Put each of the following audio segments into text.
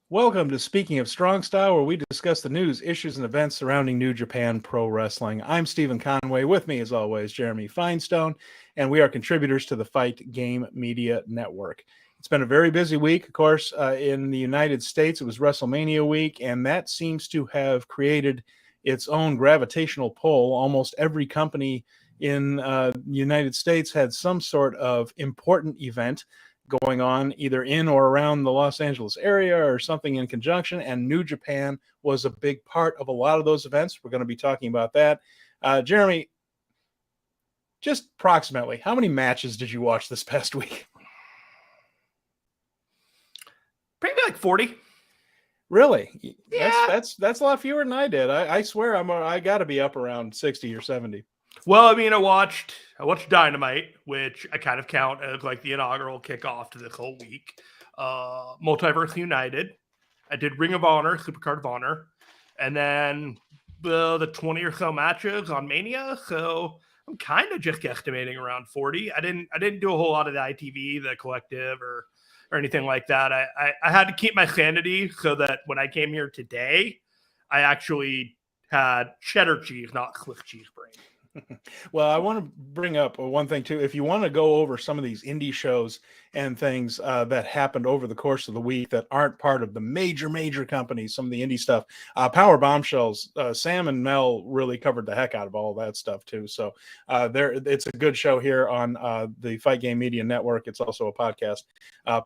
Welcome to Speaking of Strong Style, where we discuss the news, issues, and events surrounding New Japan Pro Wrestling. I'm Steven Conway. With me, as always, Jeremy Finestone, and we are contributors to the Fight Game Media Network. It's been a very busy week. Of course, in the United States, it was WrestleMania week, and that seems to have created its own gravitational pull. Almost every company in the United States had some sort of important event going on either in or around the Los Angeles area or something in conjunction, and New Japan was a big part of a lot of those events. We're going to be talking about that. Jeremy, just approximately, how many matches did you watch this past week? Probably like 40. Really? Yeah. That's a lot fewer than I did. I swear I got to be up around 60 or 70. Well, I mean, I watched Dynamite, which I kind of count as like the inaugural kickoff to this whole week. Multiverse United. I did Ring of Honor, Supercard of Honor, and then the 20 or so matches on Mania. So I'm kind of just guesstimating around 40. I didn't do a whole lot of the ITV, the collective, or anything like that. I had to keep my sanity so that when I came here today, I actually had cheddar cheese, not Swiss cheese brain. Well, I want to bring up one thing too. If you want to go over some of these indie shows and things that happened over the course of the week that aren't part of the major companies, some of the indie stuff, Power Bombshells, Sam and Mel really covered the heck out of all that stuff too. So it's a good show here on the Fight Game Media Network. It's also a podcast,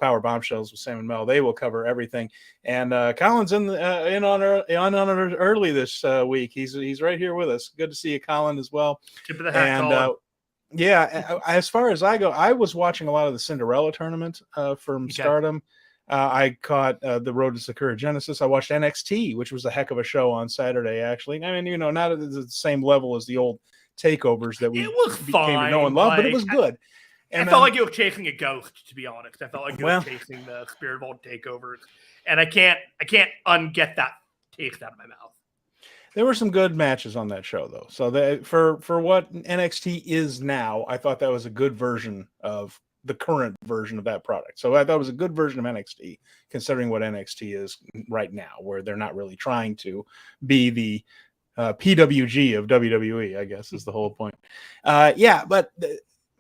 Power Bombshells with Sam and Mel. They will cover everything. And Colin's in on it early this week. He's right here with us. Good to see you, Colin, as well. Tip of the hat, and as far as I go, I was watching a lot of the Cinderella tournament from Stardom. I caught the Road to Sakura Genesis. I watched NXT, which was a heck of a show on Saturday, actually. I mean, not at the same level as the old takeovers that we came to know and love, but it was good. And I felt like you were chasing a ghost, to be honest. I felt like you were chasing the spirit of old takeovers, and I can't unget that taste out of my mouth. There were some good matches on that show, though. So for what NXT is now, I thought that was a good version of the current version of that product. So I thought it was a good version of NXT, considering what NXT is right now, where they're not really trying to be the PWG of WWE, I guess is the whole point. But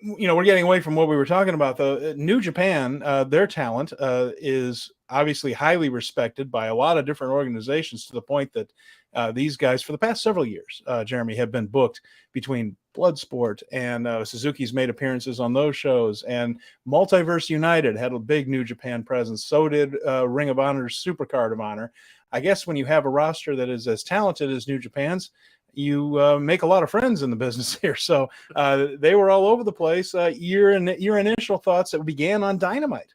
we're getting away from what we were talking about, though. New Japan, their talent is obviously highly respected by a lot of different organizations, to the point that these guys, for the past several years, Jeremy, have been booked between Bloodsport, and Suzuki's made appearances on those shows, and Multiverse United had a big New Japan presence. So did Ring of Honor's Supercard of Honor. I guess when you have a roster that is as talented as New Japan's, you make a lot of friends in the business here. So they were all over the place. Your initial thoughts that began on Dynamite?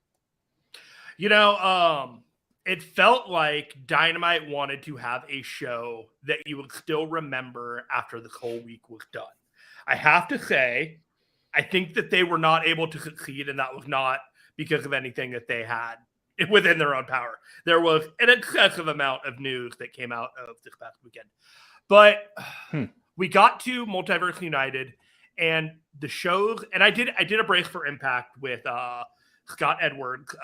It felt like Dynamite wanted to have a show that you would still remember after the whole week was done. I have to say, I think that they were not able to succeed, and that was not because of anything that they had within their own power. There was an excessive amount of news that came out of this past weekend. But we got to Multiverse United, and the shows, and I did a brace for Impact with Scott Edwards,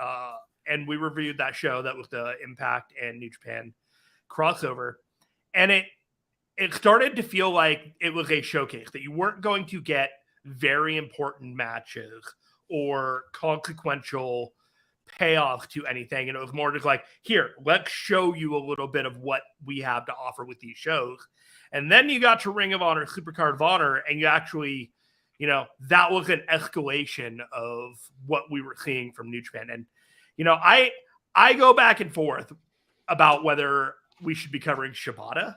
and we reviewed that show. That was the Impact and New Japan crossover. And it started to feel like it was a showcase, that you weren't going to get very important matches or consequential payoff to anything. And it was more just like, here, let's show you a little bit of what we have to offer with these shows. And then you got to Ring of Honor, Supercard of Honor, and you actually, that was an escalation of what we were seeing from New Japan. And I go back and forth about whether we should be covering Shibata,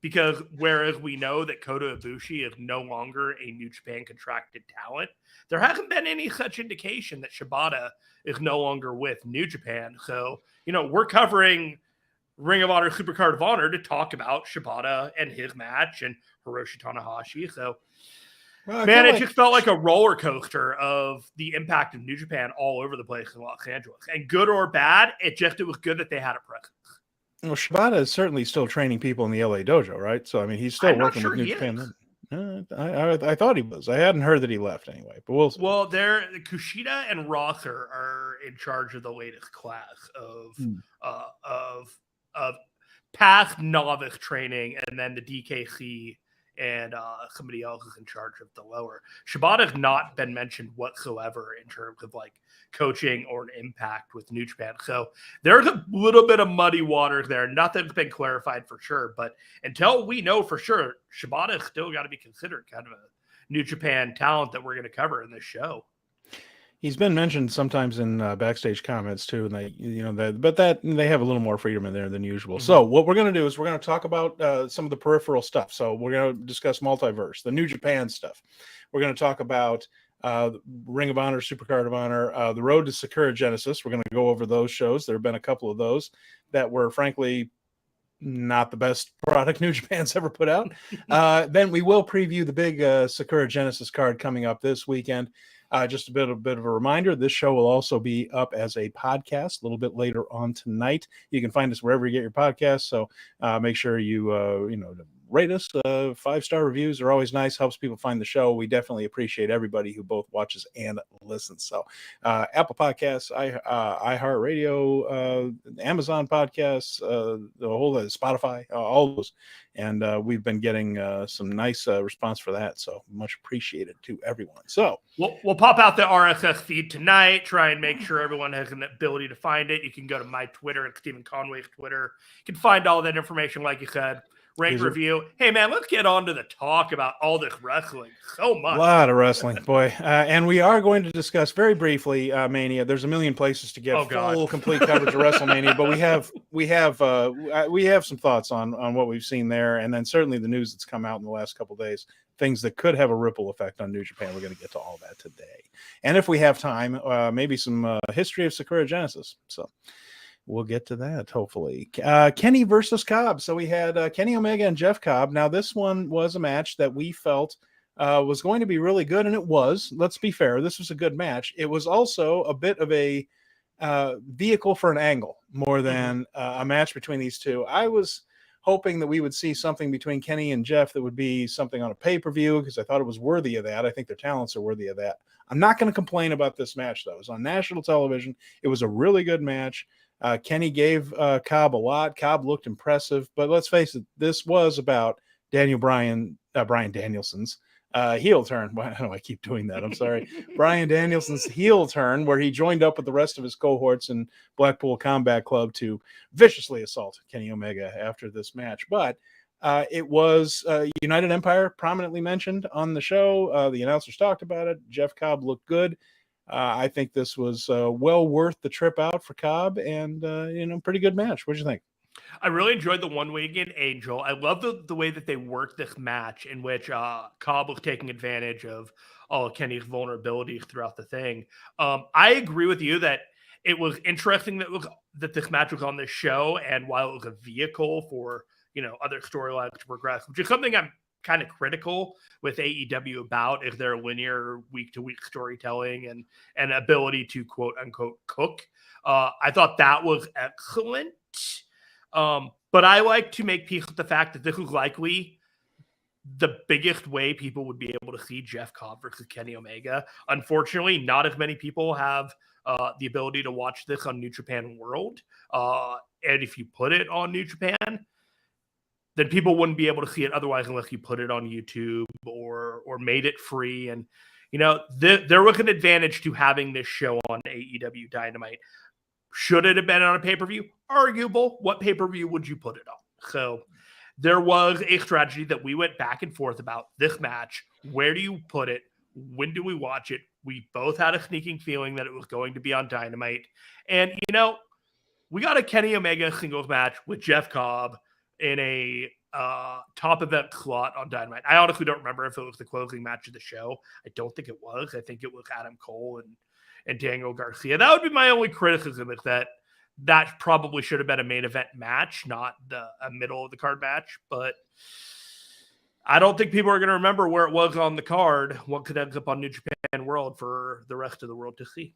because whereas we know that Kota Ibushi is no longer a New Japan contracted talent, there hasn't been any such indication that Shibata is no longer with New Japan. So, we're covering Ring of Honor, Supercard of Honor to talk about Shibata and his match and Hiroshi Tanahashi. So, it just felt like a roller coaster of the impact of New Japan all over the place in Los Angeles. And good or bad, it was good that they had a presence. Well, Shibata is certainly still training people in the LA dojo, right? So, I mean, he's still working with New Japan. I thought he was. I hadn't heard that he left anyway, but we'll see. Well, Kushida and Rosser are in charge of the latest class of past novice training, and then the DKC and somebody else is in charge of the lower. Shibata has not been mentioned whatsoever in terms of like coaching or an impact with New Japan. So there's a little bit of muddy waters there. Nothing's been clarified for sure, but until we know for sure, Shibata's still got to be considered kind of a New Japan talent that we're going to cover in this show. He's been mentioned sometimes in backstage comments too, and they have a little more freedom in there than usual. Mm-hmm. So what we're going to do is we're going to talk about some of the peripheral stuff. So we're going to discuss multiverse, the New Japan stuff. We're going to talk about Ring of Honor, Supercard of Honor, the Road to Sakura Genesis. We're going to go over those shows. There have been a couple of those that were frankly not the best product New Japan's ever put out. Then we will preview the big Sakura Genesis card coming up this weekend. Just a bit of a reminder, this show will also be up as a podcast a little bit later on tonight. You can find us wherever you get your podcasts, so make sure you rate us. 5-star reviews are always nice, helps people find the show. We definitely appreciate everybody who both watches and listens. So Apple Podcasts, iHeartRadio, Amazon Podcasts, the whole Spotify, all those. And we've been getting some nice response for that. So much appreciated to everyone. So we'll pop out the RSS feed tonight, try and make sure everyone has an ability to find it. You can go to my Twitter and Steven Conway's Twitter. You can find all that information, like you said. Rate, review. Hey, man, let's get on to the talk about all this wrestling. So much. A lot of wrestling, boy. And we are going to discuss very briefly Mania. There's a million places to get full, complete coverage of WrestleMania, but we have some thoughts on what we've seen there, and then certainly the news that's come out in the last couple of days, things that could have a ripple effect on New Japan. We're going to get to all that today. And if we have time, maybe some history of Sakura Genesis. So we'll get to that, hopefully. Kenny versus Cobb. So we had Kenny Omega and Jeff Cobb. Now, this one was a match that we felt was going to be really good, and it was. Let's be fair. This was a good match. It was also a bit of a vehicle for an angle more than a match between these two. I was hoping that we would see something between Kenny and Jeff that would be something on a pay-per-view because I thought it was worthy of that. I think their talents are worthy of that. I'm not going to complain about this match, though. It was on national television. It was a really good match. Kenny gave Cobb a lot. Cobb looked impressive, but let's face it, this was about Brian Danielson's heel turn. Why do I keep doing that? I'm sorry. Brian Danielson's heel turn, where he joined up with the rest of his cohorts in Blackpool Combat Club to viciously assault Kenny Omega after this match. But it was United Empire prominently mentioned on the show. The announcers talked about it. Jeff Cobb looked good. I think this was well worth the trip out for Cobb, and pretty good match. What do you think? I really enjoyed the one-winged angel. I love the way that they worked this match, in which Cobb was taking advantage of all of Kenny's vulnerabilities throughout the thing. I agree with you that it was interesting that this match was on this show, and while it was a vehicle for other storylines to progress, which is something I'm kind of critical with AEW about, is their linear week-to-week storytelling and ability to quote unquote cook. I thought that was excellent. But I like to make peace with the fact that this was likely the biggest way people would be able to see Jeff Cobb versus Kenny Omega. Unfortunately, not as many people have the ability to watch this on New Japan World. And if you put it on New Japan, then people wouldn't be able to see it otherwise unless you put it on YouTube or made it free. And, there was an advantage to having this show on AEW Dynamite. Should it have been on a pay-per-view? Arguable. What pay-per-view would you put it on? So there was a strategy that we went back and forth about this match. Where do you put it? When do we watch it? We both had a sneaking feeling that it was going to be on Dynamite. And, we got a Kenny Omega singles match with Jeff Cobb in a top event slot on Dynamite. I honestly don't remember if it was the closing match of the show. I don't think it was. I think it was Adam Cole and Daniel Garcia. That would be my only criticism, is that probably should have been a main event match, not a middle of the card match. But I don't think people are going to remember where it was on the card, what could end up on New Japan World for the rest of the world to see.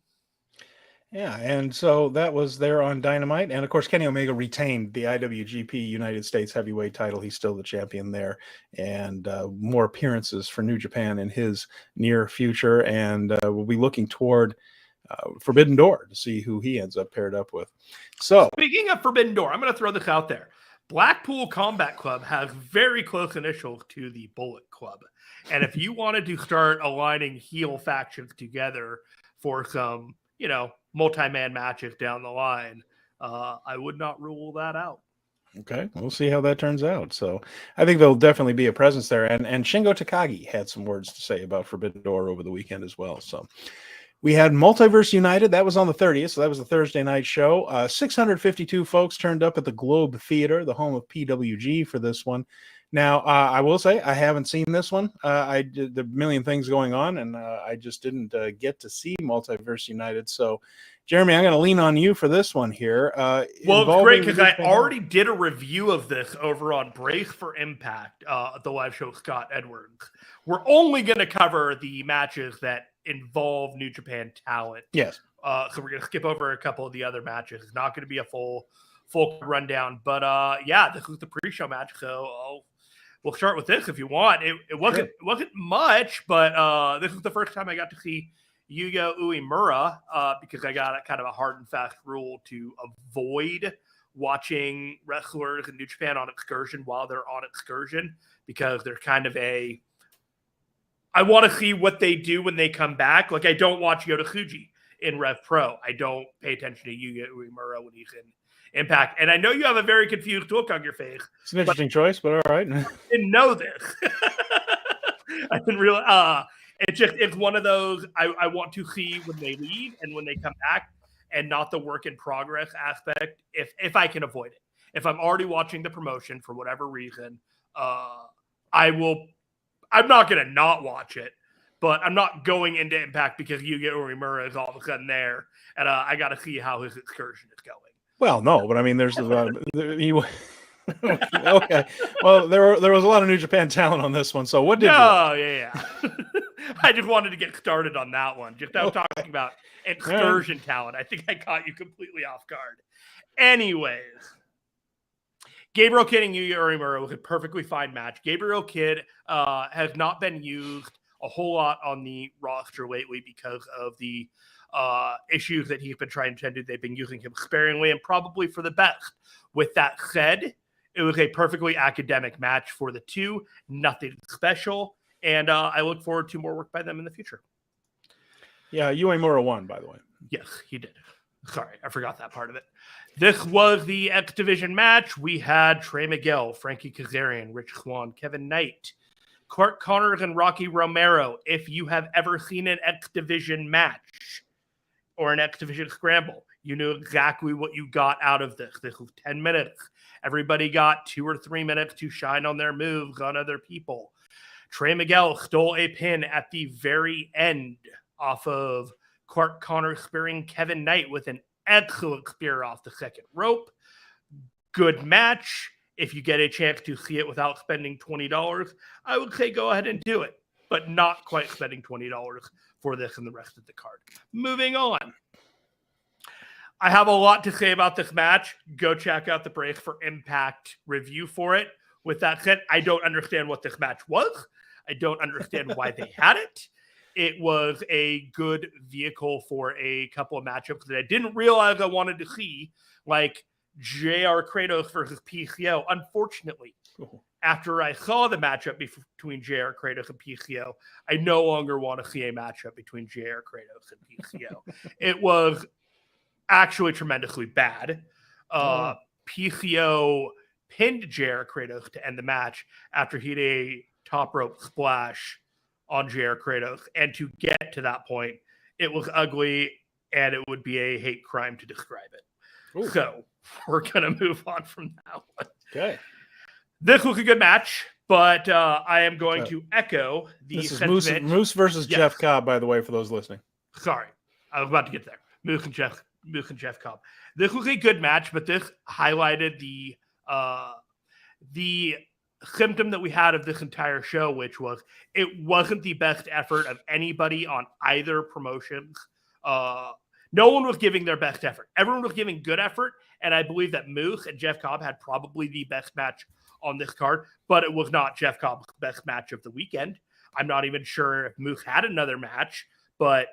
Yeah, and so that was there on Dynamite. And of course, Kenny Omega retained the IWGP United States Heavyweight title. He's still the champion there. And more appearances for New Japan in his near future. And we'll be looking toward Forbidden Door to see who he ends up paired up with. So, speaking of Forbidden Door, I'm going to throw this out there. Blackpool Combat Club has very close initials to the Bullet Club. And if you wanted to start aligning heel factions together for some, multi-man matches down the line, I would not rule that out. Okay, we'll see how that turns out. So I think there'll definitely be a presence there. And Shingo Takagi had some words to say about Forbidden Door over the weekend as well. So we had Multiverse United. That was on the 30th. So that was a Thursday night show. 652 folks turned up at the Globe Theater, the home of PWG, for this one. Now, I will say I haven't seen this one. I did a million things going on, and I just didn't get to see Multiverse United. So, Jeremy, I'm going to lean on you for this one here. Well, it's great because I already did a review of this over on Brace for Impact, the live show with Scott Edwards. We're only going to cover the matches that involve New Japan talent. Yes. So we're going to skip over a couple of the other matches. It's not going to be a full rundown. But, this was the pre-show match, so we'll start with this if you want. It wasn't much, but this was the first time I got to see Yuya Uemura because I got kind of a hard and fast rule to avoid watching wrestlers in New Japan on excursion while they're on excursion because they're kind of I want to see what they do when they come back. Like, I don't watch Yota Tsuji in Rev Pro. I don't pay attention to Yuya Uemura when he's in Impact. And I know you have a very confused look on your face. It's an interesting choice, but all right. I didn't know this. I didn't realize. It's one of those I want to see when they leave and when they come back, and not the work in progress aspect if I can avoid it. If I'm already watching the promotion for whatever reason, I'm not going to not watch it, but I'm not going into Impact because Yuya Uemura is all of a sudden there, and I got to see how his excursion is going. Well, no, but I mean, there's okay. Well, there was a lot of New Japan talent on this one. So what did you? Oh, yeah. I just wanted to get started on that one. Just I was talking about excursion talent. I think I caught you completely off guard. Anyways, Gabriel Kidd and Yuya Uemura was a perfectly fine match. Gabriel Kidd has not been used a whole lot on the roster lately because of the issues that he's been trying to tend to. They've been using him sparingly and probably for the best. With that said, it was a perfectly academic match for the two. Nothing special. And I look forward to more work by them in the future. Yeah, Uemura won, by the way. Yes, he did. Sorry, I forgot that part of it. This was the X Division match. We had Trey Miguel, Frankie Kazarian, Rich Swann, Kevin Knight, Clark Connors, and Rocky Romero. If you have ever seen an X Division match or an X Division scramble, you knew exactly what you got out of this. This was 10 minutes. Everybody got 2 or 3 minutes to shine on their moves on other people. Trey Miguel stole a pin at the very end off of Clark Connors spearing Kevin Knight with an excellent spear off the second rope. Good match. If you get a chance to see it without spending $20, I would say go ahead and do it, but not quite spending $20 for this and the rest of the card. Moving on. I have a lot to say about this match. Go check out the Brace for Impact review for it. With that said, I don't understand what this match was. I don't understand why they had it. It was a good vehicle for a couple of matchups that I didn't realize I wanted to see, like JR Kratos versus PCO. Unfortunately, after I saw the matchup between JR Kratos and PCO, I no longer want to see a matchup between JR Kratos and PCO. It was actually tremendously bad. PCO pinned JR Kratos to end the match after he did a top rope splash on JR Kratos. And to get to that point, it was ugly and it would be a hate crime to describe it. Ooh. So we're going to move on from that one. Okay. This was a good match, but I am going to echo the This is sentiment. Moose versus Jeff Cobb, by the way, for those listening. Sorry. I was about to get there. Moose and Jeff Cobb. This was a good match, but this highlighted the symptom that we had of this entire show, which was it wasn't the best effort of anybody on either promotions. No one was giving their best effort. Everyone was giving good effort, and I believe that Moose and Jeff Cobb had probably the best match on this card, but it was not Jeff Cobb's best match of the weekend. I'm not even sure if Moose had another match, but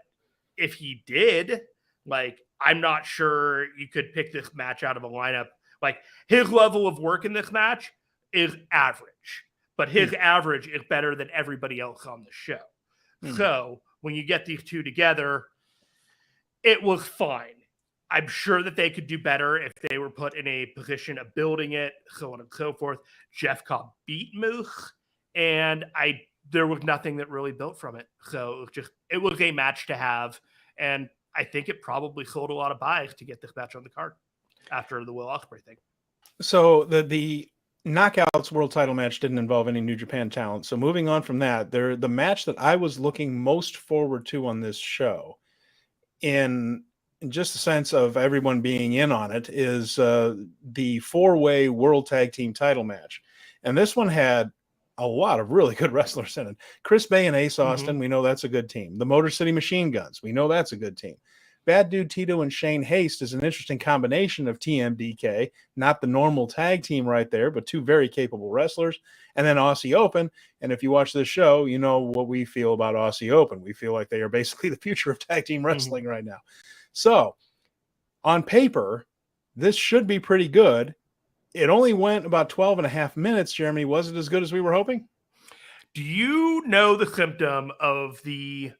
if he did, like, I'm not sure you could pick this match out of a lineup. Like, his level of work in this match is average, but his average is better than everybody else on the show. So when you get these two together, it was fine. I'm sure that they could do better if they were put in a position of building it, so on and so forth. Jeff Cobb beat Moose, and there was nothing that really built from it. So it was a match to have, and I think it probably sold a lot of buys to get this match on the card after the Will Ospreay thing. So the Knockouts World Title match didn't involve any New Japan talent. So moving on from that, the match that I was looking most forward to on this show, in just the sense of everyone being in on it, is the four-way World Tag Team title match. And this one had a lot of really good wrestlers in it. Chris Bay and Ace Austin, we know that's a good team. The Motor City Machine Guns, we know that's a good team. Bad Dude Tito and Shane Haste is an interesting combination of TMDK, not the normal tag team right there, but two very capable wrestlers. And then Aussie Open. And if you watch this show, you know what we feel about Aussie Open. We feel like they are basically the future of tag team wrestling right now. So on paper, this should be pretty good. It only went about 12 and a half minutes, Jeremy. Was it as good as we were hoping? Do you know the symptom of the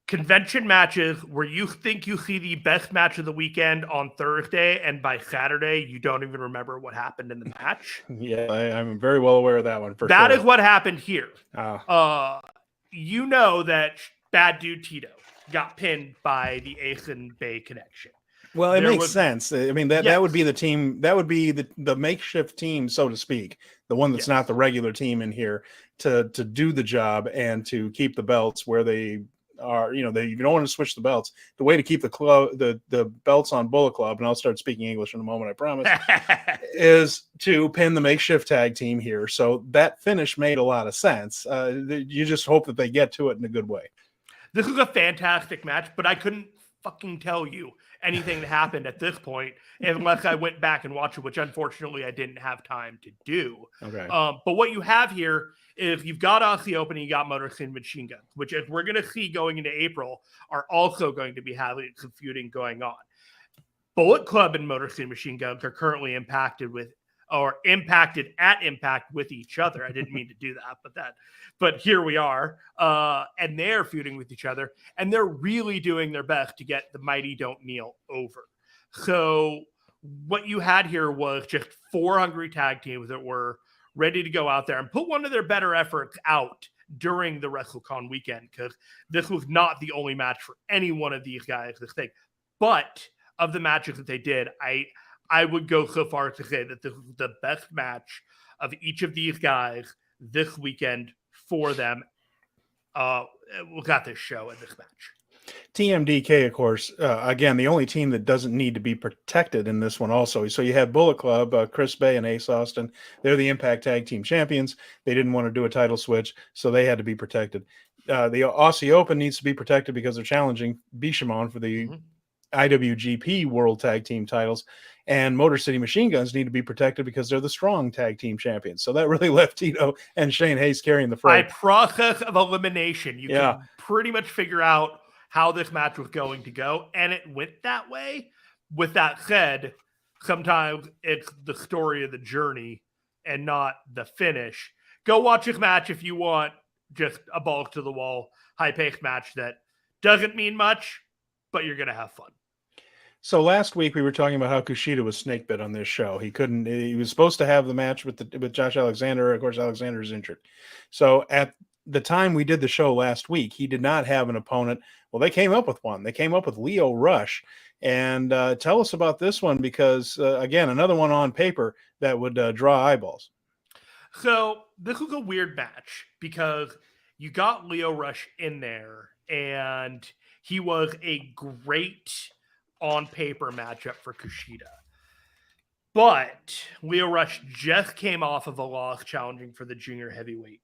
convention matches where you think you see the best match of the weekend on Thursday, and by Saturday, you don't even remember what happened in the match? Yeah, I'm very well aware of that one. That is what happened here. You know that Bad Dude Tito got pinned by the Ace and Bay connection. Well, it makes sense. I mean, that would be the team. That would be the makeshift team, so to speak, the one that's not the regular team in here to do the job and to keep the belts where they are. You don't want to switch the belts. The way to keep the belts on Bullet Club, and I'll start speaking English in a moment, I promise, is to pin the makeshift tag team here. So that finish made a lot of sense. You just hope that they get to it in a good way. This is a fantastic match, but I couldn't fucking tell you anything that happened at this point unless I went back and watched it, which unfortunately I didn't have time to do. Okay. But what you have here is you've got Aussie Open and you got Motor City Machine Guns, which, as we're going to see going into April, are also going to be having some feuding going on. Bullet Club and Motor City Machine Guns are currently impacted at Impact with each other. I didn't mean to do that, but here we are. And they're feuding with each other, and they're really doing their best to get the Mighty Don't Kneel over. So what you had here was just four hungry tag teams that were ready to go out there and put one of their better efforts out during the WrestleCon weekend, because this was not the only match for any one of these guys this thing. But of the matches that they did, I would go so far as to say that this was the best match of each of these guys this weekend for them. We got this show and this match. TMDK, of course, again, the only team that doesn't need to be protected in this one also. So you have Bullet Club, Chris Bay and Ace Austin. They're the Impact Tag Team Champions. They didn't want to do a title switch, so they had to be protected. The Aussie Open needs to be protected because they're challenging Bishamon for the IWGP World Tag Team titles. And Motor City Machine Guns need to be protected because they're the strong tag team champions. So that really left Tito and Shane Haste carrying the freight. By process of elimination, you can pretty much figure out how this match was going to go, and it went that way. With that said, sometimes it's the story of the journey and not the finish. Go watch this match if you want just a balls to the wall, high-paced match that doesn't mean much, but you're going to have fun. So last week we were talking about how Kushida was snake bit on this show. He was supposed to have the match with Josh Alexander. Of course, Alexander is injured. So at the time we did the show last week, he did not have an opponent. Well, they came up with one. They came up with Leo Rush. And tell us about this one because, again, another one on paper that would draw eyeballs. So this was a weird match because you got Leo Rush in there, and he was a great on-paper matchup for Kushida. But Leo Rush just came off of a loss challenging for the junior heavyweight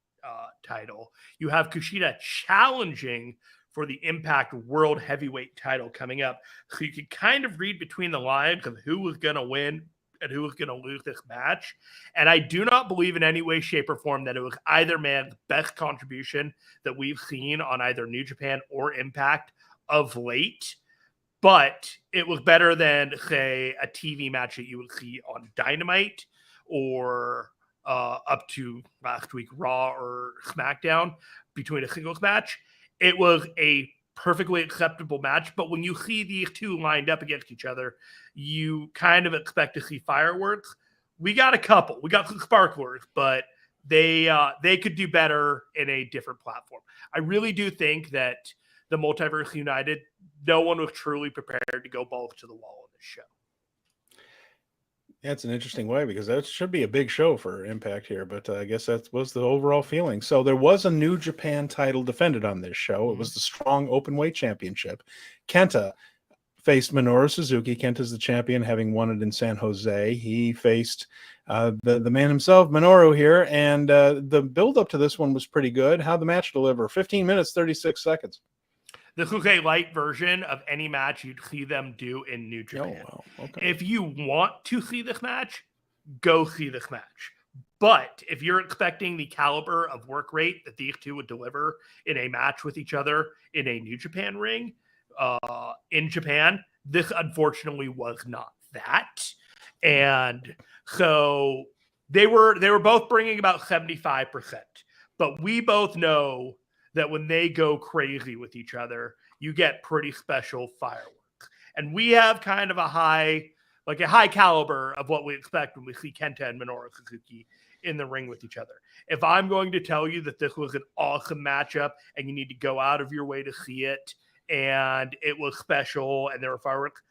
title. You have Kushida challenging for the Impact World Heavyweight title coming up. So you could kind of read between the lines of who was going to win and who was going to lose this match. And I do not believe in any way, shape, or form that it was either man's best contribution that we've seen on either New Japan or Impact of late. But it was better than, say, a TV match that you would see on Dynamite or up to last week Raw or SmackDown between a singles match. It was a perfectly acceptable match, but when you see these two lined up against each other, you kind of expect to see fireworks. We got a couple. We got some sparklers, but they could do better in a different platform. I really do think that the Multiverse United, no one was truly prepared to go balls to the wall on this show. That's an interesting way, because that should be a big show for Impact here, but I guess that was the overall feeling. So there was a New Japan title defended on this show. It was the Strong Openweight Championship. KENTA faced Minoru Suzuki. KENTA's the champion, having won it in San Jose. He faced the man himself, Minoru, here, and the build-up to this one was pretty good. How'd the match deliver? 15 minutes, 36 seconds. This was a light version of any match you'd see them do in New Japan. Oh, well, okay. If you want to see this match, go see this match. But if you're expecting the caliber of work rate that these two would deliver in a match with each other in a New Japan ring in Japan, this unfortunately was not that. And so they were both bringing about 75%. But we both know that when they go crazy with each other, you get pretty special fireworks. And we have kind of a high caliber of what we expect when we see KENTA and Minoru Suzuki in the ring with each other. If I'm going to tell you that this was an awesome matchup and you need to go out of your way to see it, and it was special and there were fireworks,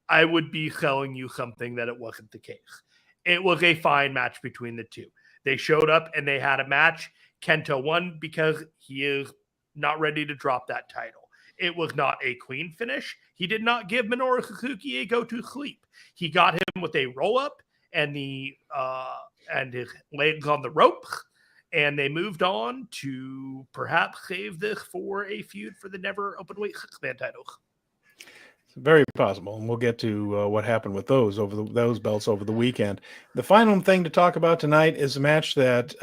I would be selling you something that it wasn't the case. It was a fine match between the two. They showed up and they had a match. KENTA won because he is not ready to drop that title. It was not a clean finish. He did not give Minoru Suzuki a go-to sleep. He got him with a roll-up and and his legs on the ropes, and they moved on to perhaps save this for a feud for the never openweight six-man titles. Very possible, and we'll get to what happened with those belts over the weekend. The final thing to talk about tonight is a match that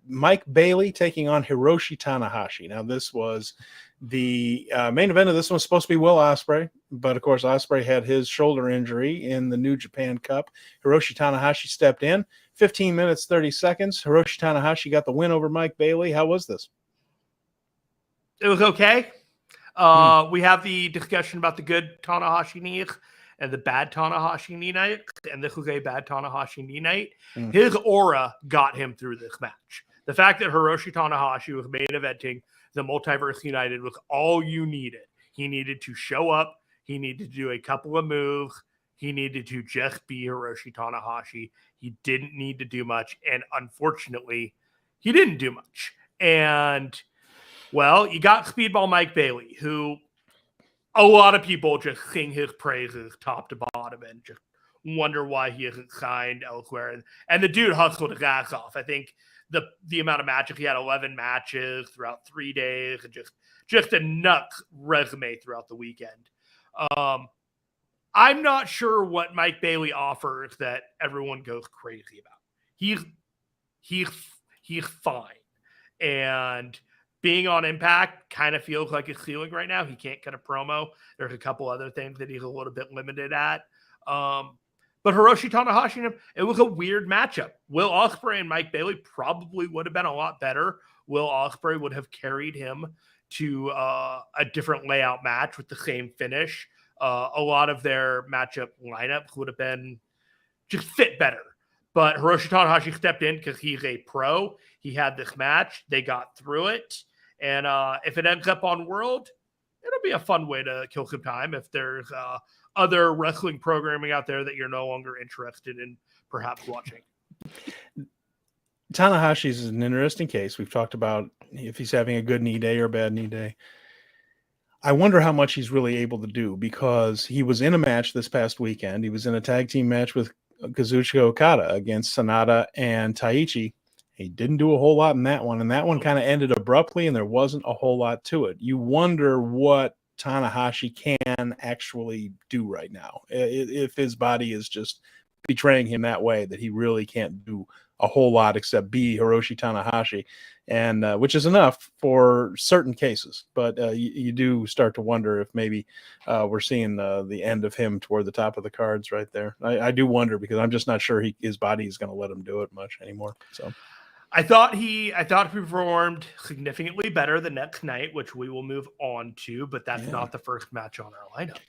Mike Bailey taking on Hiroshi Tanahashi. Now, this was the main event of this one was supposed to be Will Ospreay, but of course Ospreay had his shoulder injury in the New Japan Cup. Hiroshi Tanahashi stepped in. 15 minutes, 30 seconds. Hiroshi Tanahashi got the win over Mike Bailey. How was this? It was okay. We have the discussion about the good Tanahashi knee and the bad Tanahashi knee night, and this was a bad Tanahashi knee night. His aura got him through this match. The fact that Hiroshi Tanahashi was main eventing the Multiverse United was all you needed. He needed to show up. He needed to do a couple of moves. He needed to just be Hiroshi Tanahashi. He didn't need to do much, and unfortunately, he didn't do much. And well, you got Speedball Mike Bailey, who a lot of people just sing his praises top to bottom and just wonder why he isn't signed elsewhere. And the dude hustled his ass off. I think the amount of matches, he had 11 matches throughout 3 days, and just a nuts resume throughout the weekend. I'm not sure what Mike Bailey offers that everyone goes crazy about. He's fine. And being on Impact kind of feels like his ceiling right now. He can't cut a promo. There's a couple other things that he's a little bit limited at. But Hiroshi Tanahashi, it was a weird matchup. Will Ospreay and Mike Bailey probably would have been a lot better. Will Ospreay would have carried him to a different layout match with the same finish. A lot of their matchup lineups would have been just fit better. But Hiroshi Tanahashi stepped in because he's a pro. He had this match. They got through it. And if it ends up on World, it'll be a fun way to kill some time if there's other wrestling programming out there that you're no longer interested in perhaps watching. Tanahashi is an interesting case. We've talked about if he's having a good knee day or a bad knee day. I wonder how much he's really able to do, because he was in a match this past weekend. He was in a tag team match with Kazuchika Okada against SANADA and Taichi, He didn't do a whole lot in that one, and that one kind of ended abruptly, and there wasn't a whole lot to it. You wonder what Tanahashi can actually do right now, if his body is just betraying him that way, that he really can't do a whole lot except be Hiroshi Tanahashi, and which is enough for certain cases. But you do start to wonder if maybe we're seeing the end of him toward the top of the cards right there. I do wonder, because I'm just not sure his body is going to let him do it much anymore. So. I thought he performed significantly better the next night, which we will move on to, but that's not the first match on our lineup.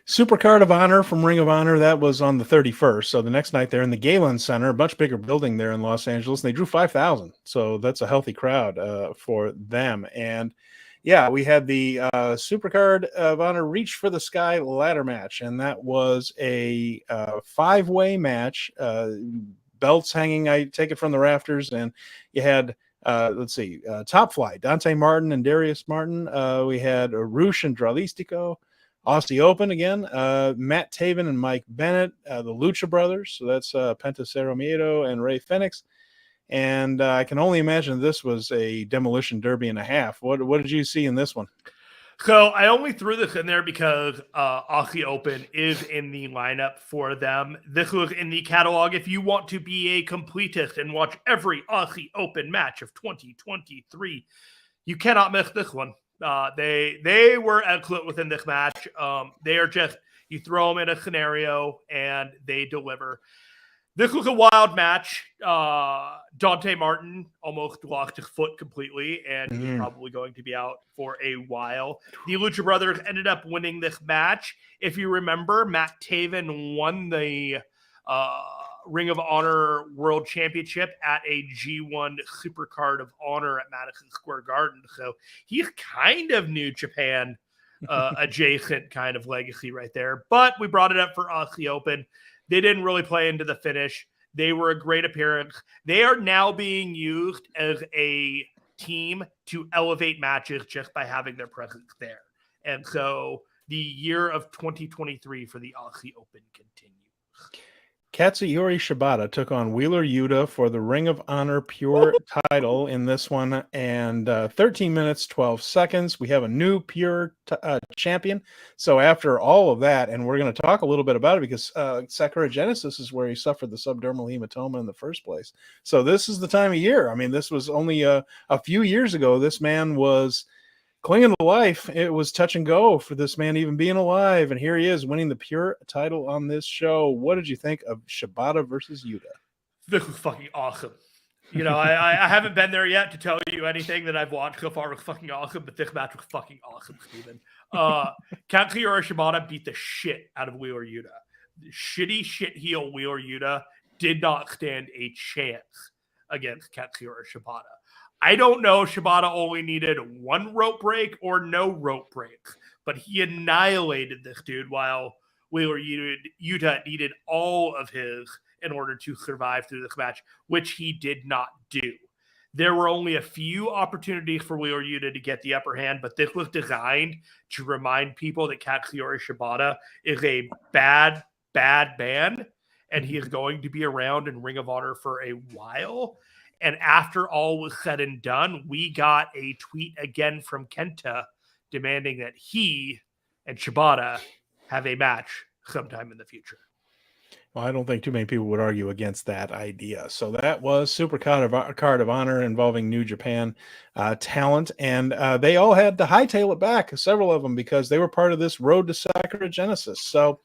Supercard of Honor from Ring of Honor, that was on the 31st. So the next night they're in the Galen Center, a much bigger building there in Los Angeles. And they drew 5,000. So that's a healthy crowd for them. And yeah, we had the Supercard of Honor Reach for the Sky ladder match. And that was a 5-way match. Belts hanging, I take it, from the rafters. And you had, Top Flight, Dante Martin and Darius Martin. We had Rush and Dralistico. Aussie Open again, Matt Taven and Mike Bennett, the Lucha Brothers. So that's Penta Cero Miedo and Ray Phoenix. And I can only imagine this was a demolition derby and a half. What did you see in this one? So I only threw this in there because Aussie Open is in the lineup for them. This was in the catalog. If you want to be a completist and watch every Aussie Open match of 2023, you cannot miss this one. They were excellent within this match. They are just, you throw them in a scenario and they deliver. This was a wild match. Dante Martin almost lost his foot completely, and he's probably going to be out for a while. The Lucha Brothers ended up winning this match. If you remember, Matt Taven won the Ring of Honor World Championship at a G1 Supercard of Honor at Madison Square Garden. So he's kind of New Japan adjacent kind of legacy right there. But we brought it up for Aussie Open. They didn't really play into the finish. They were a great appearance. They are now being used as a team to elevate matches just by having their presence there. And so the year of 2023 for the Aussie Open continues. Katsuyori Shibata took on Wheeler Yuta for the Ring of Honor Pure title in this one, and 13 minutes, 12 seconds. We have a new Pure champion. So after all of that, and we're going to talk a little bit about it because Sakura Genesis is where he suffered the subdermal hematoma in the first place. So this is the time of year. I mean, this was only a few years ago. This man was clinging to life. It was touch and go for this man even being alive, and here he is winning the Pure title on this show. What did you think of Shibata versus Yuta? This was fucking awesome. You know, I haven't been there yet to tell you anything that I've watched so far was fucking awesome, but this match was fucking awesome, Steven. Katsuyori Shibata beat the shit out of Wheeler Yuta. Shitty shit heel Wheeler Yuta did not stand a chance against Katsuyori Shibata. I don't know, Shibata only needed one rope break or no rope breaks, but he annihilated this dude while Wheeler Yuta needed all of his in order to survive through this match, which he did not do. There were only a few opportunities for Wheeler Yuta to get the upper hand, but this was designed to remind people that Katsuyori Shibata is a bad man, and he is going to be around in Ring of Honor for a while. And after all was said and done, we got a tweet again from KENTA demanding that he and Shibata have a match sometime in the future. Well, I don't think too many people would argue against that idea. So that was Supercard of Honor involving New Japan talent. And they all had to hightail it back, several of them, because they were part of this road to Sakura Genesis. So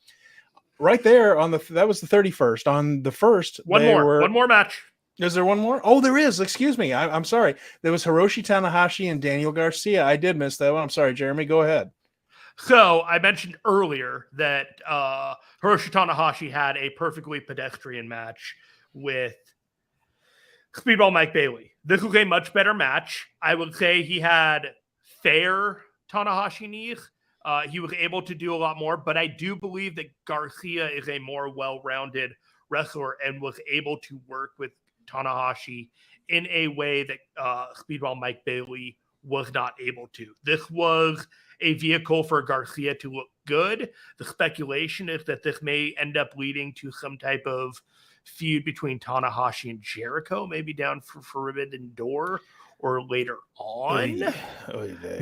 right there that was the 31st. On the first, one more match. Is there one more? Oh, there is. Excuse me. I'm sorry. There was Hiroshi Tanahashi and Daniel Garcia. I did miss that one. I'm sorry, Jeremy. Go ahead. So I mentioned earlier that Hiroshi Tanahashi had a perfectly pedestrian match with Speedball Mike Bailey. This was a much better match. I would say he had fair Tanahashi knees. He was able to do a lot more, but I do believe that Garcia is a more well-rounded wrestler and was able to work with Tanahashi in a way that Speedball Mike Bailey was not able to. This was a vehicle for Garcia to look good. The speculation is that this may end up leading to some type of feud between Tanahashi and Jericho, maybe down for Forbidden Door or later on.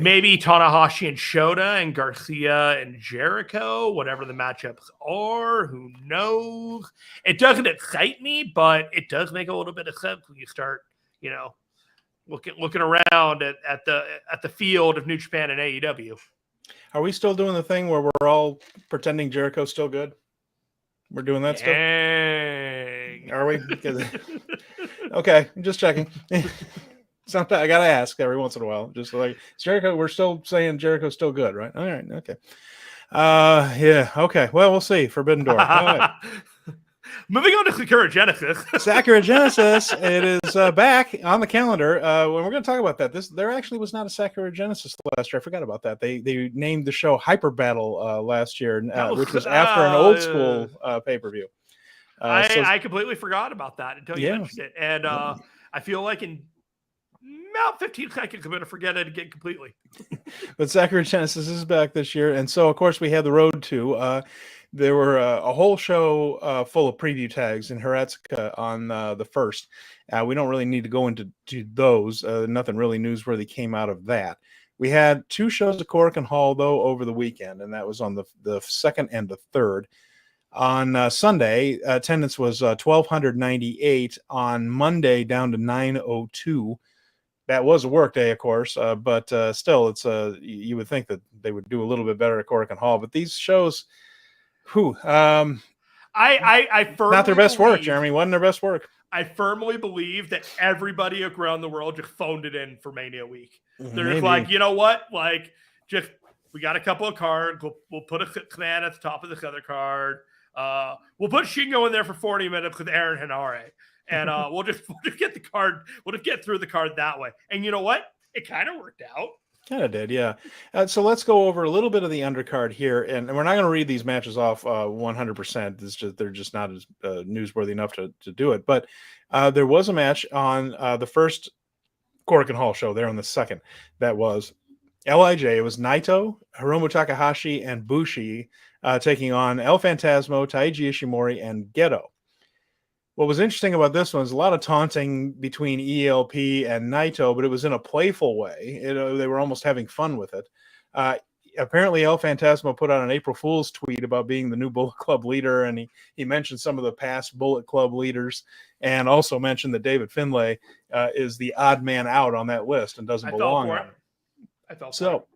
Maybe Tanahashi and Shota and Garcia and Jericho, whatever the matchups are, who knows? It doesn't excite me, but it does make a little bit of sense when you start, looking around at the field of New Japan and AEW. Are we still doing the thing where we're all pretending Jericho's still good? We're doing that still? Are we? Okay, just checking. Sometimes I gotta ask every once in a while. Just like Jericho, we're still saying Jericho's still good, right? All right, okay. Yeah, okay. Well, we'll see. Forbidden Door. All right. Moving on to Sakura Genesis. Sakura Genesis, it is back on the calendar. When we're going to talk about that, there actually was not a Sakura Genesis last year. I forgot about that. They named the show Hyper Battle last year, which was after an old school pay-per-view. I completely forgot about that until you mentioned it. And I feel like in about 15 seconds, I'm going to forget it again completely. But Sakura Genesis is back this year. And so, of course, we had the Road to. There were a whole show full of preview tags in Hiratsuka on the 1st. We don't really need to go into those. Nothing really newsworthy came out of that. We had 2 shows at Korakuen Hall, though, over the weekend, and that was on the 2nd and the 3rd. On Sunday, attendance was 1,298. On Monday, down to 902. That was a work day, of course, but still, it's you would think that they would do a little bit better at Korakuen Hall. But these shows, I firmly not their best work, Jeremy. Wasn't their best work. I firmly believe that everybody around the world just phoned it in for Mania week. They're just like, you know what? Like, just we got a couple of cards. We'll put a man at the top of this other card. We'll put Shingo in there for 40 minutes with Aaron Henare. And we'll just get the card. We'll just get through the card that way. And you know what? It kind of worked out. Kind of did, yeah. So let's go over a little bit of the undercard here, and we're not going to read these matches off 100%. They're just not as newsworthy enough to do it. But there was a match on the first Korakuen Hall show there on the 2nd. That was LIJ. It was Naito, Hiromu Takahashi, and Bushi taking on El Phantasmo, Taiji Ishimori, and Gedo. What was interesting about this one is a lot of taunting between ELP and Naito, but it was in a playful way. They were almost having fun with it. Apparently, El Phantasmo put out an April Fool's tweet about being the new Bullet Club leader, and he mentioned some of the past Bullet Club leaders, and also mentioned that David Finlay is the odd man out on that list and doesn't belong on it. I felt so.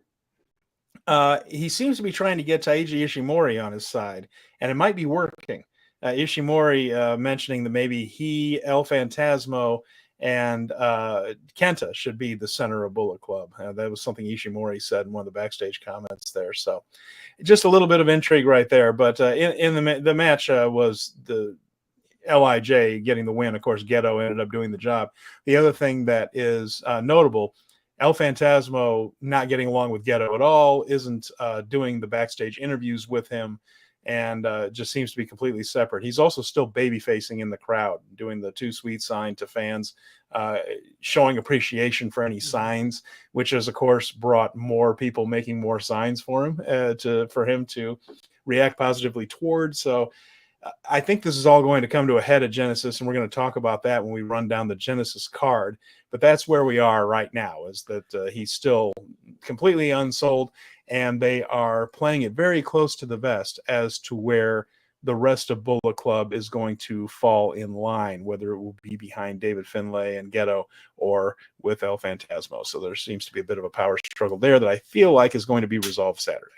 He seems to be trying to get Taiji Ishimori on his side, and it might be working. Ishimori mentioning that maybe he, El Phantasmo, and Kenta should be the center of Bullet Club. That was something Ishimori said in one of the backstage comments there. So just a little bit of intrigue right there. But in the match was the LIJ getting the win. Of course, Gedo ended up doing the job. The other thing that is notable, El Phantasmo not getting along with Gedo at all, isn't doing the backstage interviews with him, and just seems to be completely separate. He's also still baby-facing in the crowd, doing the too sweet sign to fans, showing appreciation for any signs, which has, of course, brought more people making more signs for him, for him to react positively towards. So I think this is all going to come to a head at Genesis, and we're going to talk about that when we run down the Genesis card. But that's where we are right now, is that he's still completely unsold, and they are playing it very close to the vest as to where the rest of Bullet Club is going to fall in line, whether it will be behind David Finlay and Gedo or with El Phantasmo. So there seems to be a bit of a power struggle there that I feel like is going to be resolved Saturday.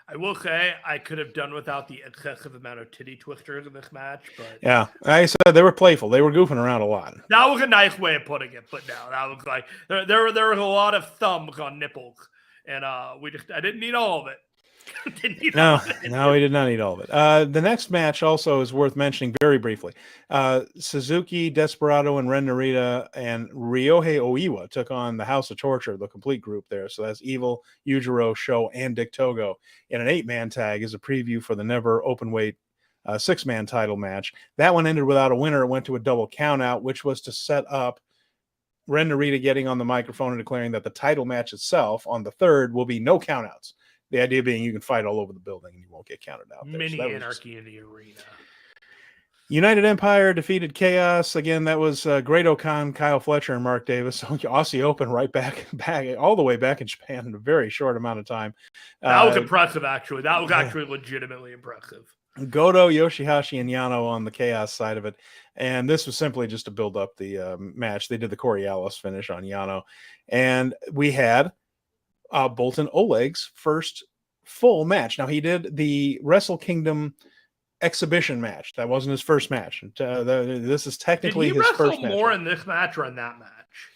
I will say I could have done without the excessive amount of titty twisters in this match, but yeah, I said they were playful. They were goofing around a lot. That was a nice way of putting it, but no, that was like there was a lot of thumbs on nipples, and I didn't need all of it. No, we did not need all of it. The next match also is worth mentioning very briefly. Suzuki, Desperado, and Ren Narita and Ryohei Oiwa took on the House of Torture, the complete group there. So that's Evil, Yujiro, Sho, and Dick Togo in an 8-man tag as a preview for the never Openweight 6-man title match. That one ended without a winner. It went to a double countout, which was to set up Ren Narita getting on the microphone and declaring that the title match itself on the 3rd will be no countouts. The idea being you can fight all over the building and you won't get counted out. Mini anarchy in the arena. United Empire defeated Chaos. Again, that was Great O'Khan, Kyle Fletcher, and Mark Davis. So Aussie Open right back all the way back in Japan in a very short amount of time. That was impressive, actually. That was actually legitimately impressive. Goto, Yoshihashi, and Yano on the Chaos side of it. And this was simply just to build up the match. They did the Coriolis finish on Yano. And we had Boltin Oleg's first full match. Now, he did the Wrestle Kingdom exhibition match. That wasn't his first match. This is technically his first match. Did he wrestle more in this match or in that match?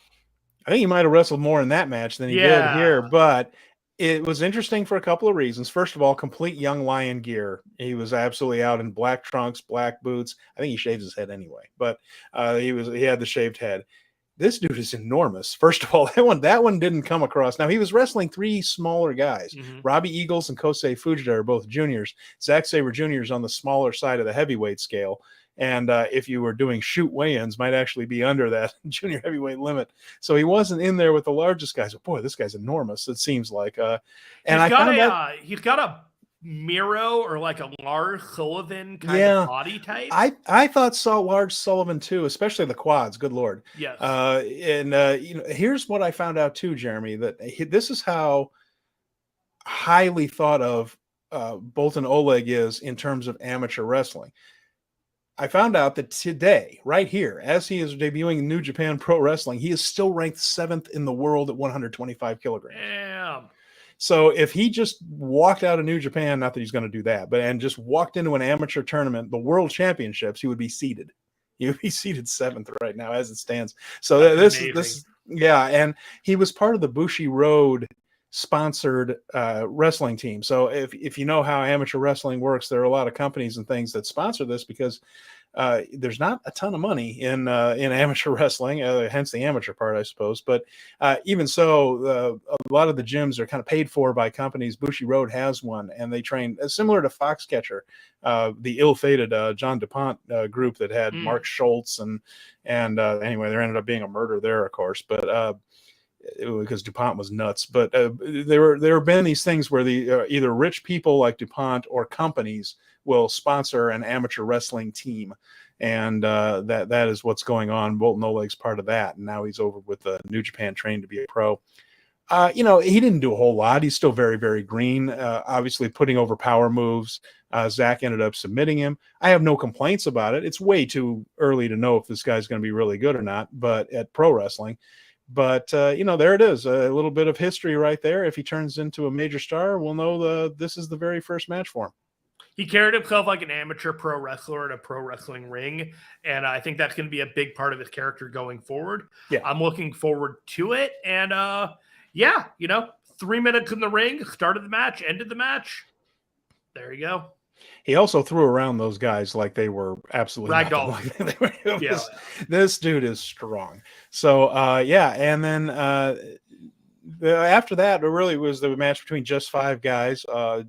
I think he might have wrestled more in that match than he did here, but it was interesting for a couple of reasons. First of all, complete young lion gear. He was absolutely out in black trunks, black boots. I think he shaved his head anyway, but he had the shaved head. This dude is enormous. First of all, that one didn't come across. Now, he was wrestling three smaller guys. Mm-hmm. Robbie Eagles and Kosei Fujita are both juniors. Zack Sabre Jr. is on the smaller side of the heavyweight scale. And if you were doing shoot weigh-ins, might actually be under that junior heavyweight limit. So he wasn't in there with the largest guys. But boy, this guy's enormous, it seems like. He's got a Miro or like a Lars Sullivan kind of body type. I thought saw Lars Sullivan too, especially the quads. Good Lord. Yes. Here's what I found out too, Jeremy, that this is how highly thought of Boltin Oleg is in terms of amateur wrestling. I found out that today, right here, as he is debuting in New Japan Pro Wrestling, he is still ranked 7th in the world at 125 kilograms. Damn. So if he just walked out of New Japan, not that he's going to do that, and just walked into an amateur tournament, the World Championships, he would be seated. He would be seated 7th right now as it stands. So this, and he was part of the Bushi Road sponsored wrestling team. So if you know how amateur wrestling works, there are a lot of companies and things that sponsor this because there's not a ton of money in amateur wrestling, hence the amateur part, I suppose. But even so, a lot of the gyms are kind of paid for by companies. Bushi Road has one, and they train similar to Foxcatcher, the ill-fated John DuPont group that had Mark Schultz and anyway, there ended up being a murder there, of course, but because DuPont was nuts. But there have been these things where the either rich people like DuPont or companies will sponsor an amateur wrestling team, and that is what's going on. Boltin Oleg's part of that, and now he's over with New Japan trained to be a pro. He didn't do a whole lot. He's still very, very green, obviously putting over power moves. Zach ended up submitting him. I have no complaints about it. It's way too early to know if this guy's going to be really good or not, but at pro wrestling. But, there it is, a little bit of history right there. If he turns into a major star, we'll know this is the very first match for him. He carried himself like an amateur pro wrestler in a pro wrestling ring, and I think that's going to be a big part of his character going forward. Yeah. I'm looking forward to it, and 3 minutes in the ring, started the match, ended the match. There you go. He also threw around those guys like they were absolutely ragdoll. This dude is strong. So, and then after that, it really was the match between just 5 guys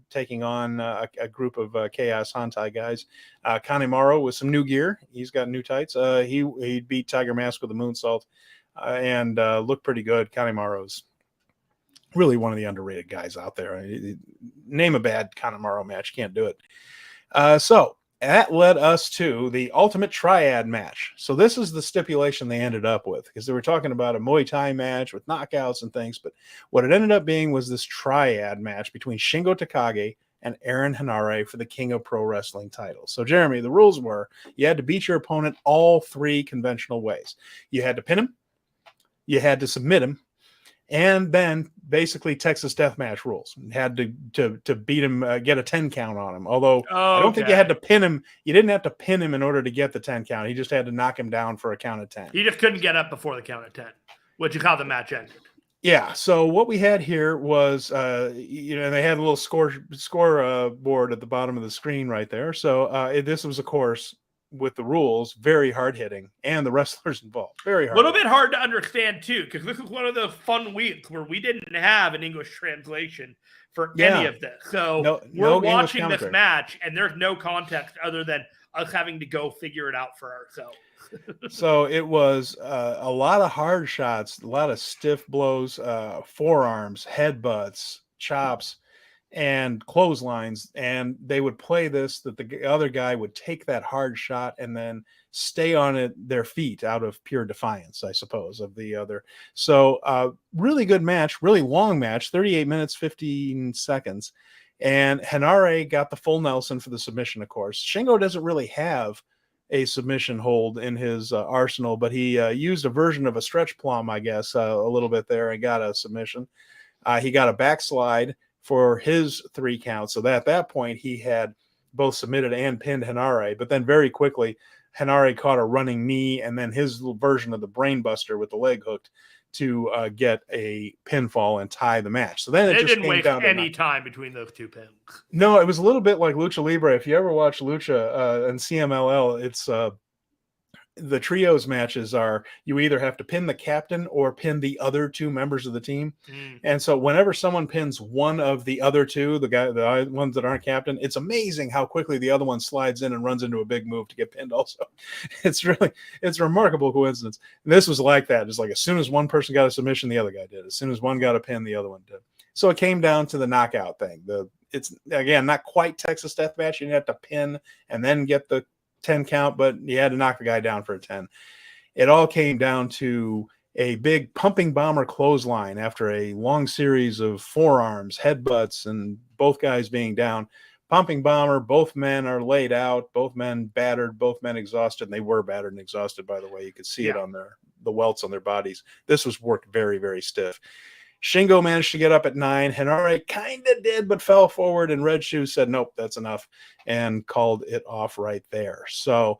taking on a group of Chaos Hantai guys. Kanemaru with some new gear. He's got new tights. He beat Tiger Mask with a moonsault and looked pretty good. Kanemaru's really one of the underrated guys out there. Name a bad Kanemaru match, can't do it. So that led us to the Ultimate Triad match. So this is the stipulation they ended up with, because they were talking about a Muay Thai match with knockouts and things, but what it ended up being was this triad match between Shingo Takagi and Aaron Henare for the King of Pro Wrestling title. So, Jeremy, the rules were you had to beat your opponent all 3 conventional ways. You had to pin him, you had to submit him, and then basically Texas Deathmatch rules. You had to beat him, get a 10 count on him. Although I don't think you had to pin him. You didn't have to pin him in order to get the 10 count. He just had to knock him down for a count of 10. He just couldn't get up before the count of 10, which is how the match ended. Yeah. So what we had here was, they had a little score board at the bottom of the screen right there. So this was, of course, with the rules, very hard hitting, and the wrestlers involved. Very hard. A little bit hard to understand too, because this is one of the fun weeks where we didn't have an English translation for any of this. So we're watching this match, and there's no context other than us having to go figure it out for ourselves. So it was a lot of hard shots, a lot of stiff blows, forearms, headbutts, chops. and clotheslines, and they would play this, that the other guy would take that hard shot and then stay on their feet out of pure defiance, I suppose, of the other. So really good match, really long match, 38 minutes, 15 seconds. And Henare got the full Nelson for the submission, of course. Shingo doesn't really have a submission hold in his arsenal, but he used a version of a stretch plum, I guess, a little bit there, and got a submission. He got a backslide for his 3 count. So that at that point, he had both submitted and pinned Henare. But then very quickly, Henare caught a running knee, and then his little version of the brain buster with the leg hooked to get a pinfall and tie the match. So then it just didn't came waste down to any time between those 2 pins. No, it was a little bit like Lucha Libre. If you ever watch Lucha and CMLL, it's the trios matches are you either have to pin the captain or pin the other 2 members of the team. And so whenever someone pins one of the other 2, the ones that aren't captain, it's amazing how quickly the other one slides in and runs into a big move to get pinned also. It's a remarkable coincidence. And this was like that. It's like as soon as one person got a submission, the other guy did. As soon as one got a pin, the other one did. So it came down to the knockout thing. It's again not quite Texas Death Match. You didn't have to pin and then get the 10 count, but you had to knock the guy down for a 10. It all came down to a big pumping bomber clothesline after a long series of forearms, headbutts, and both guys being down. Pumping bomber, both men are laid out, both men battered, both men exhausted, and they were battered and exhausted, by the way. You could see it on the welts on their bodies. This was worked very, very stiff. Shingo managed to get up at 9. Henare kind of did, but fell forward, and Red Shoe said, nope, that's enough, and called it off right there. So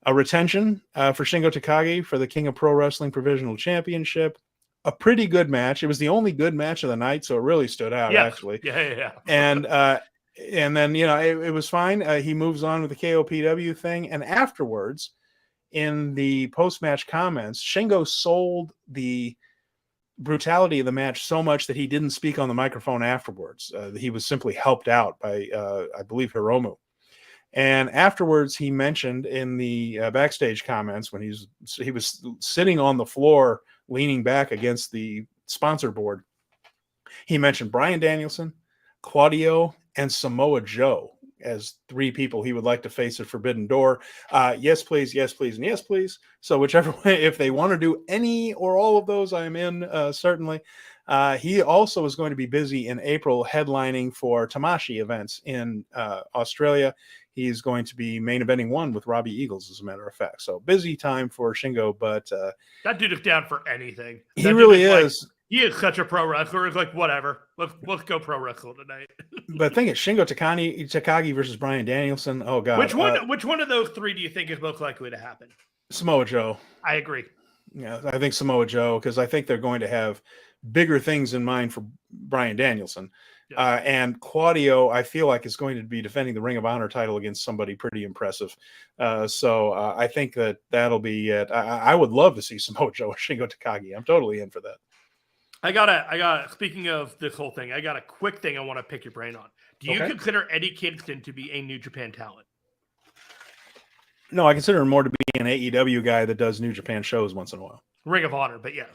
a retention for Shingo Takagi for the King of Pro Wrestling Provisional Championship. A pretty good match. It was the only good match of the night, so it really stood out, actually. Yeah. And then, it was fine. He moves on with the KOPW thing, and afterwards, in the post-match comments, Shingo sold the brutality of the match so much that he didn't speak on the microphone afterwards. He was simply helped out by, I believe, Hiromu. And afterwards, he mentioned in the backstage comments when he was sitting on the floor, leaning back against the sponsor board, he mentioned Bryan Danielson, Claudio, and Samoa Joe as 3 people he would like to face at Forbidden Door. Yes, please, and yes, please. So whichever way, if they want to do any or all of those, I'm in, certainly. He also is going to be busy in April headlining for Tamashi events in Australia. He's going to be main eventing one with Robbie Eagles, as a matter of fact. So busy time for Shingo, but that dude is down for anything. He really is. He is such a pro wrestler. It's like, whatever. Let's go pro wrestle tonight. But the thing is, Shingo Takagi versus Bryan Danielson. Oh God. Which one of those 3 do you think is most likely to happen? Samoa Joe. I agree. Yeah, I think Samoa Joe, because I think they're going to have bigger things in mind for Bryan Danielson. Yeah. And Claudio, I feel like, is going to be defending the Ring of Honor title against somebody pretty impressive. So I think that'll be it. I would love to see Samoa Joe and Shingo Takagi. I'm totally in for that. I got speaking of this whole thing, I got a quick thing I want to pick your brain on. Do you consider Eddie Kingston to be a New Japan talent? No, I consider him more to be an AEW guy that does New Japan shows once in a while. Ring of Honor, but yes.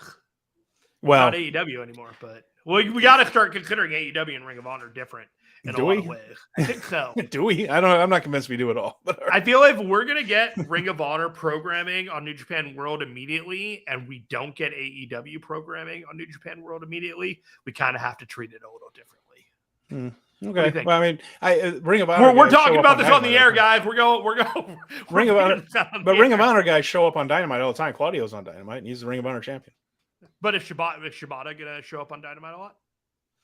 Well, not AEW anymore, but we got to start considering AEW and Ring of Honor different in a lot of ways. I think so. Do we? I'm not convinced we do at all. I feel like if we're going to get Ring of Honor programming on New Japan World immediately, and we don't get AEW programming on New Japan World immediately, we kind of have to treat it a little differently. Okay. Well, I mean, Ring of Honor. We're talking about this on the air, guys. We're going. Ring of Honor, but Ring of Honor guys show up on Dynamite all the time. Claudio's on Dynamite, and he's the Ring of Honor champion. But is Shibata gonna show up on Dynamite a lot?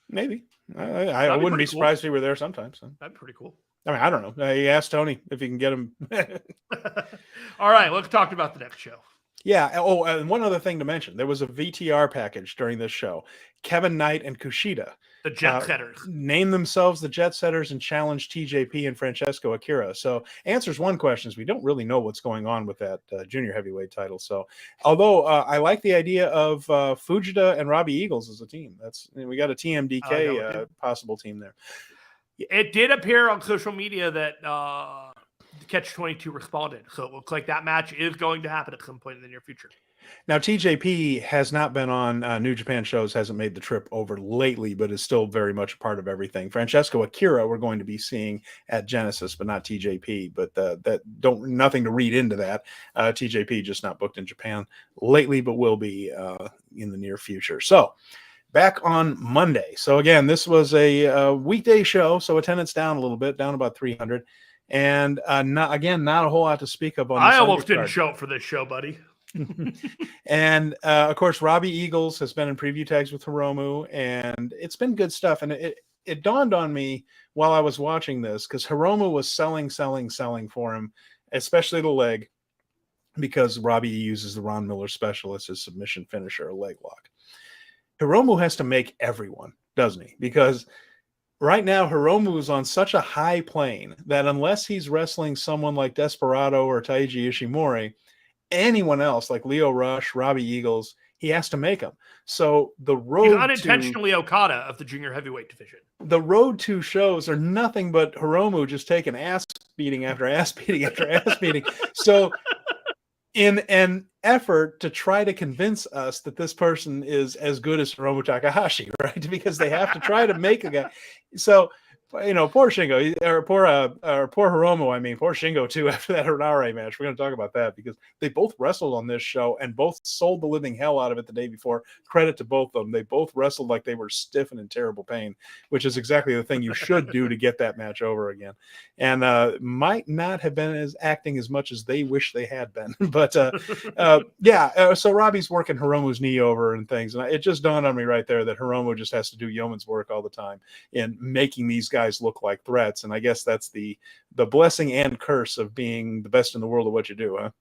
Maybe. I wouldn't be surprised if he were there sometimes. So. That'd be pretty cool. I mean, I don't know. He asked Tony if he can get him. All right, let's talk about the next show. Yeah. Oh, and one other thing to mention. There was a VTR package during this show. Kevin Knight and Kushida, the Jet Setters, named themselves the Jet Setters and challenged TJP and Francesco Akira. So answers one question is we don't really know what's going on with that junior heavyweight title. So although I like the idea of Fujita and Robbie Eagles as a team, we got a TMDK possible team there. It did appear on social media that Catch 22 responded. So it looks like that match is going to happen at some point in the near future. Now, TJP has not been on New Japan shows, hasn't made the trip over lately, but is still very much a part of everything. Francesco Akira, we're going to be seeing at Genesis, but not TJP. But nothing to read into that. TJP just not booked in Japan lately, but will be in the near future. So back on Monday. So again, this was a weekday show, so attendance down a little bit, down about 300. And not a whole lot to speak of on I almost didn't show up for this show, buddy. And of course, Robbie Eagles has been in preview tags with Hiromu, and it's been good stuff. And it dawned on me while I was watching this, because Hiromu was selling for him, especially the leg, because Robbie uses the Ron Miller special as his submission finisher, a leg lock. Hiromu has to make everyone, doesn't he? Because right now, Hiromu is on such a high plane that unless he's wrestling someone like Desperado or Taiji Ishimori, anyone else like Leo Rush, Robbie Eagles, he has to make them. So the road he's unintentionally Okada of the junior heavyweight division. The road to shows are nothing but Hiromu just taking ass beating after ass beating after ass beating. So in an effort to try to convince us that this person is as good as Hiromu Takahashi, right? Because they have to try to make a guy. So, poor Shingo, or poor Hiromu, poor Shingo too, after that Henare match. We're going to talk about that because they both wrestled on this show and both sold the living hell out of it the day before. Credit to both of them. They both wrestled like they were stiff and in terrible pain, which is exactly the thing you should do to get that match over again. And might not have been acting as much as they wish they had been. But so Robbie's working Hiromu's knee over and things. And it just dawned on me right there that Hiromu just has to do yeoman's work all the time in making these guys look like threats. And I guess that's the blessing and curse of being the best in the world at what you do, huh?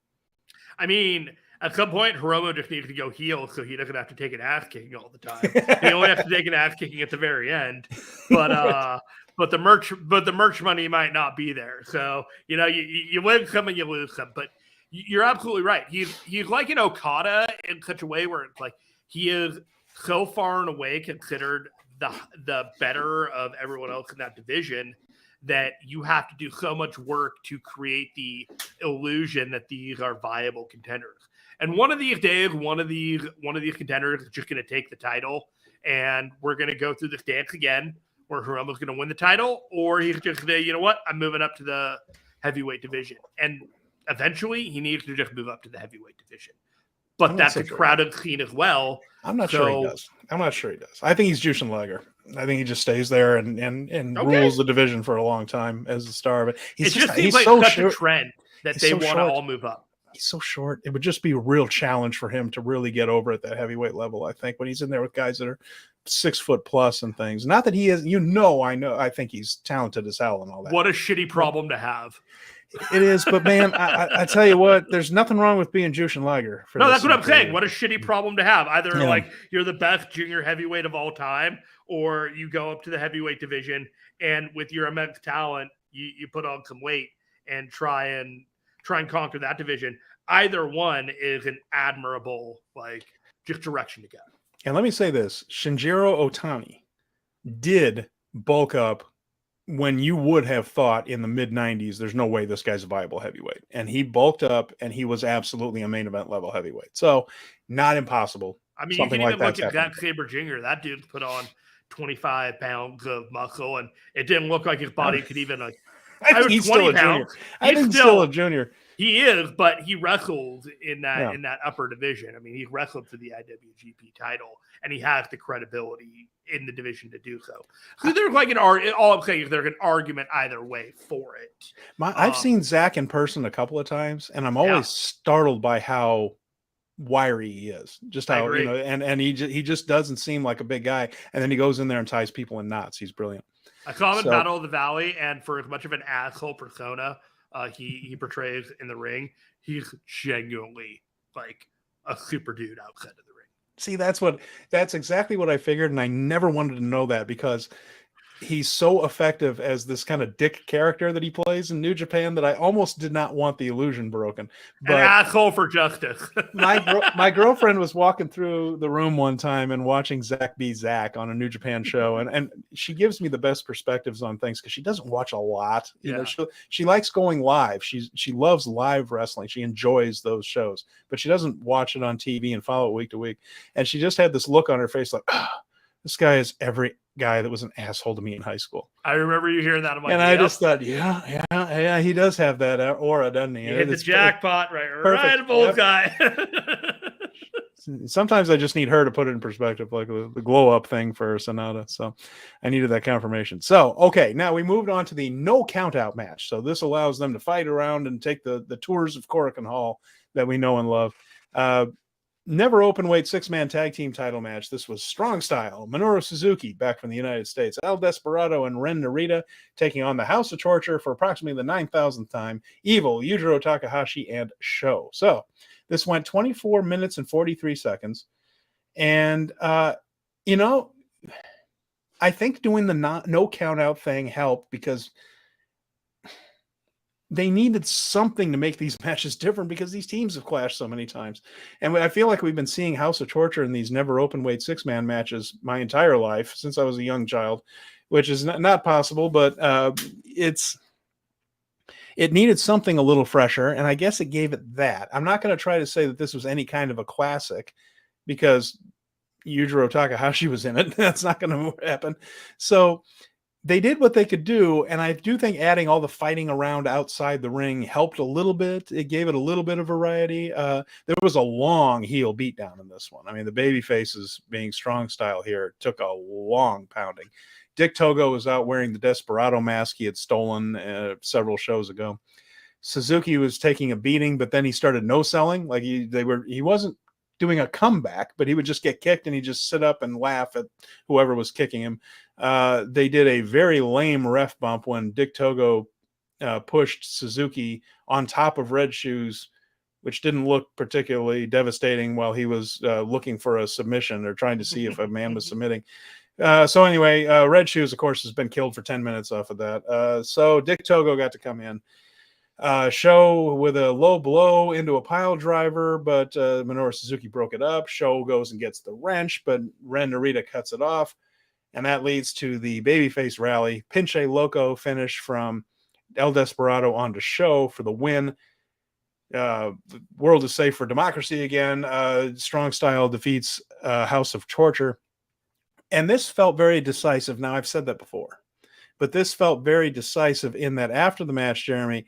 At some point, Hiromu just needs to go heel so he doesn't have to take an ass kicking all the time. He only has to take an ass kicking at the very end. But the merch money might not be there. So, you win some and you lose some. But you're absolutely right. He's like an Okada in such a way where it's like he is so far and away considered the better of everyone else in that division that you have to do so much work to create the illusion that these are viable contenders. And one of these days, one of these contenders is just going to take the title, and we're going to go through this dance again, where Hiromu's going to win the title, or he's just going to say, you know what, I'm moving up to the heavyweight division. And eventually, he needs to just move up to the heavyweight division. But that's a crowded scene as well. I'm not sure he does. I think he's Jushin Liger. I think he just stays there and rules the division for a long time as a star. But he's such a trend that they want to all move up. He's so short. It would just be a real challenge for him to really get over at that heavyweight level, I think, when he's in there with guys that are 6 foot plus and things. Not that he is, I think he's talented as hell and all that. What a shitty problem to have. It is, but man, I tell you what, there's nothing wrong with being Jushin Liger. No, that's what I'm saying. What a shitty problem to have. Either like you're the best junior heavyweight of all time, or you go up to the heavyweight division and with your immense talent, you put on some weight and try and conquer that division. Either one is an admirable just direction to go. And let me say this: Shinjiro Otani did bulk up when you would have thought in the mid-90s, there's no way this guy's a viable heavyweight. And he bulked up, and he was absolutely a main event level heavyweight. So, not impossible. You can even look at Zack Sabre Jr. That dude put on 25 pounds of muscle, and it didn't look like his body could even I think he's still a junior. I think he's still a junior. He is, but he wrestles in that upper division. He wrestled for the IWGP title, and he has the credibility in the division to do so. So there's all I'm saying is there's an argument either way for it. I've seen Zach in person a couple of times, and I'm always startled by how wiry he is. Just how and he just doesn't seem like a big guy. And then he goes in there and ties people in knots. He's brilliant. I saw him in Battle of the Valley, and for as much of an asshole persona he portrays in the ring, he's genuinely like a super dude outside of the ring. See, that's exactly what I figured, and I never wanted to know that because he's so effective as this kind of dick character that he plays in New Japan that I almost did not want the illusion broken. But an asshole for justice. my girlfriend was walking through the room one time and watching Zack be Zack on a New Japan show, and she gives me the best perspectives on things because she doesn't watch a lot. You know, she likes going live. She loves live wrestling. She enjoys those shows, but she doesn't watch it on TV and follow it week to week. And she just had this look on her face like, this guy is every guy that was an asshole to me in high school. I remember you hearing that. And I just thought, yeah, he does have that aura, doesn't he? He hit the jackpot, right, bullseye. Sometimes I just need her to put it in perspective, like the glow up thing for SANADA. So I needed that confirmation. So, okay, now we moved on to the no count out match. So this allows them to fight around and take the tours of Korakuen Hall that we know and love. Never Openweight 6-man tag team title match. This was Strong Style, Minoru Suzuki back from the United States, El Desperado and Ren Narita taking on the House of Torture for approximately the 9,000th time, Evil, Yujiro Takahashi, and Sho. So this went 24 minutes and 43 seconds. And, you know, I think doing the no count out thing helped because they needed something to make these matches different because these teams have clashed so many times. And I feel like we've been seeing House of Torture in these never Openweight 6-man matches my entire life since I was a young child, which is not possible, but it needed something a little fresher, and I guess it gave it that. I'm not going to try to say that this was any kind of a classic because Yujiro Takahashi was in it. That's not going to happen. So they did what they could do, and I do think adding all the fighting around outside the ring helped a little bit. It gave it a little bit of variety. There was a long heel beatdown in this one. I mean, the baby faces being Strong Style here took a long pounding. Dick Togo was out wearing the Desperado mask he had stolen several shows ago. Suzuki was taking a beating, but then he started no-selling. Like he wasn't doing a comeback, but he would just get kicked and he'd just sit up and laugh at whoever was kicking him. They did a very lame ref bump when Dick Togo pushed Suzuki on top of Red Shoes, which didn't look particularly devastating while he was looking for a submission or trying to see if a man was submitting. So anyway, Red Shoes, of course, has been killed for 10 minutes off of that. So Dick Togo got to come in. Sho with a low blow into a pile driver, but Minoru Suzuki broke it up. Sho goes and gets the wrench, but Ren Narita cuts it off. And that leads to the babyface rally. Pinche Loco finish from El Desperado onto Sho for the win. The world is safe for democracy again. Strong Style defeats House of Torture. And this felt very decisive. Now, I've said that before, but this felt very decisive in that after the match, Jeremy,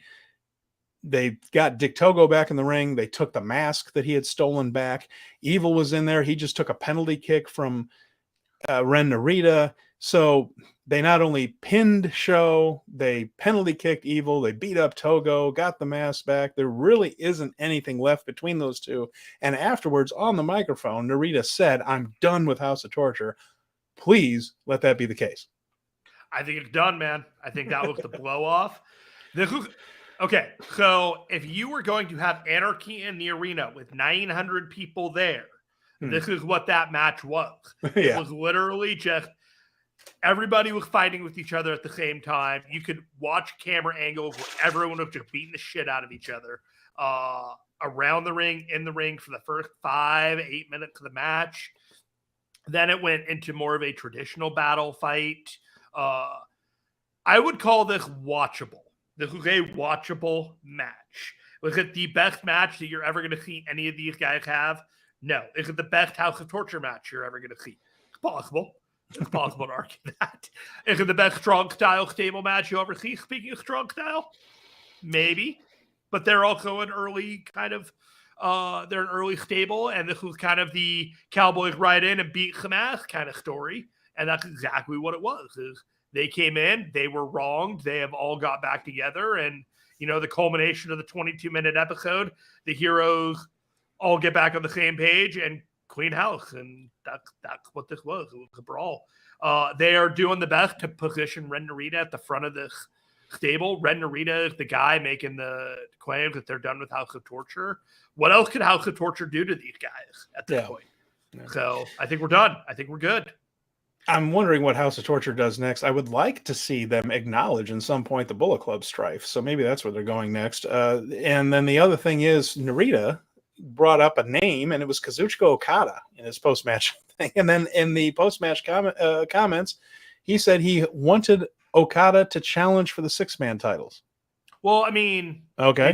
they got Dick Togo back in the ring. They took the mask that he had stolen back. Evil was in there. He just took a penalty kick from Ren Narita. So they not only pinned Sho, they penalty kicked Evil. They beat up Togo, got the mask back. There really isn't anything left between those two. And afterwards, on the microphone, Narita said, "I'm done with House of Torture. Please let that be the case." I think it's done, man. I think that was the blow off. Okay, so if you were going to have anarchy in the arena with 900 people there, this is what that match was. It was literally just everybody was fighting with each other at the same time. You could watch camera angles where everyone was just beating the shit out of each other around the ring, in the ring for the first 5-8 minutes of the match. Then it went into more of a traditional battle fight. I would call this watchable. This was a watchable match. Was it the best match that you're ever going to see any of these guys have? No. Is it the best House of Torture match you're ever going to see? It's possible. It's possible to argue that. Is it the best Strong Style stable match you'll ever see? Speaking of Strong Style, maybe. But they're also an early kind of, they're an early stable, and this was kind of the Cowboys ride in and beat some ass kind of story. And that's exactly what it was. Is they came in, they were wronged, they have all got back together, and you know, the culmination of the 22-minute episode, the heroes all get back on the same page and clean house, and that's what this was. It was a brawl. They are doing the best to position Ren Narita at the front of this stable. Ren Narita is the guy making the claims that they're done with House of Torture. What else could House of Torture do to these guys at this point? Yeah. So I think we're done. I think we're good. I'm wondering what House of Torture does next. I would like to see them acknowledge in some point the Bullet Club strife. So maybe that's where they're going next. And then the other thing is Narita brought up a name, and it was Kazuchika Okada in his post-match thing. And then in the post-match comments, he said he wanted Okada to challenge for the 6-man titles. Well, I mean, okay,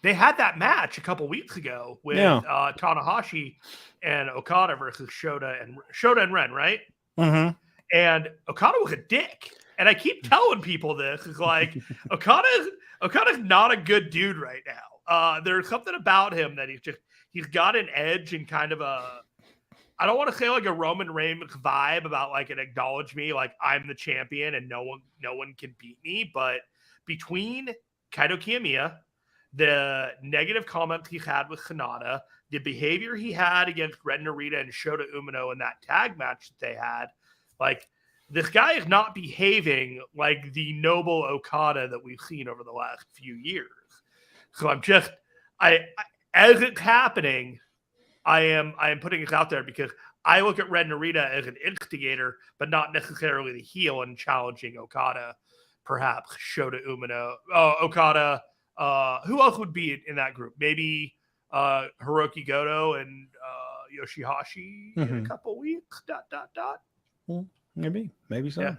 they had that match a couple weeks ago with Tanahashi and Okada versus Shota and Ren, right? Mm-hmm. And Okada was a dick. And I keep telling people this. It's like, Okada's not a good dude right now. There's something about him that he's got an edge and kind of I don't want to say like a Roman Reigns vibe about like an acknowledge me, like I'm the champion and no one can beat me. But between Kaito Kiyomiya, the negative comments he had with SANADA, the behavior he had against Ren Narita and Shota Umino in that tag match that they had, like this guy is not behaving like the noble Okada that we've seen over the last few years. So as it's happening, I am putting this out there because I look at Ren Narita as an instigator, but not necessarily the heel and challenging Okada, perhaps Shota Umino, Okada. Who else would be in that group? Maybe Hiroki Goto and Yoshihashi in a couple weeks. ... Well, maybe so. Yeah.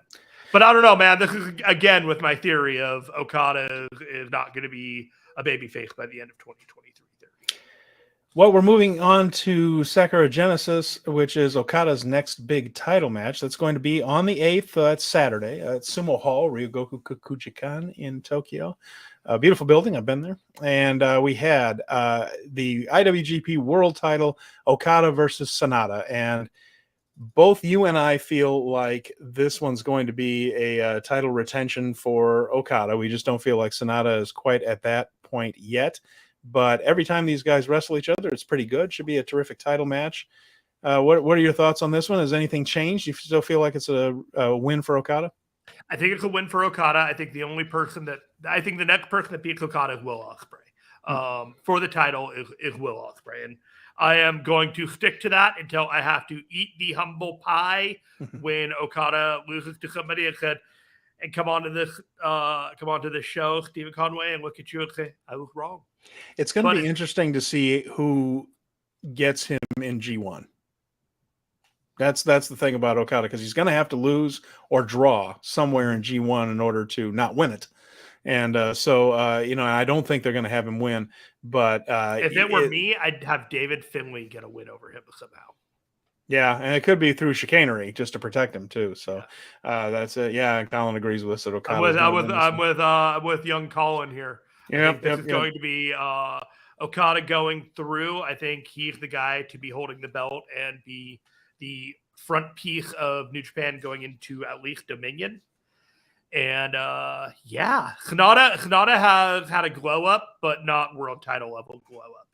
But I don't know, man. This is again with my theory of Okada is not going to be a babyface by the end of 2023. Well, we're moving on to Sakura Genesis, which is Okada's next big title match. That's going to be on the 8th. That's Saturday at Sumo Hall, Ryogoku Kokuchikan in Tokyo. A beautiful building. I've been there. And we had the IWGP World title, Okada versus SANADA. And both you and I feel like this one's going to be a title retention for Okada. We just don't feel like SANADA is quite at that point yet. But every time these guys wrestle each other, it's pretty good. Should be a terrific title match. What are your thoughts on this one? Has anything changed? You still feel like it's a win for Okada? I think it's a win for Okada. I think the next person that beats Okada is Will Ospreay. For the title is Will Ospreay. And I am going to stick to that until I have to eat the humble pie when Okada loses to somebody and said, and come on to this show, Steven Conway, and look at you and say, I was wrong. It's going to be interesting to see who gets him in G1. That's the thing about Okada, because he's going to have to lose or draw somewhere in G1 in order to not win it. And I don't think they're going to have him win. But if it were me, I'd have David Finlay get a win over him somehow. Yeah, and it could be through chicanery just to protect him too. So that's it. Yeah, Colin agrees with us that Okada. I'm with young Colin here. Yeah, this is going to be Okada going through. I think he's the guy to be holding the belt and be the front piece of New Japan going into at least Dominion. And SANADA has had a glow up, but not world title level glow up.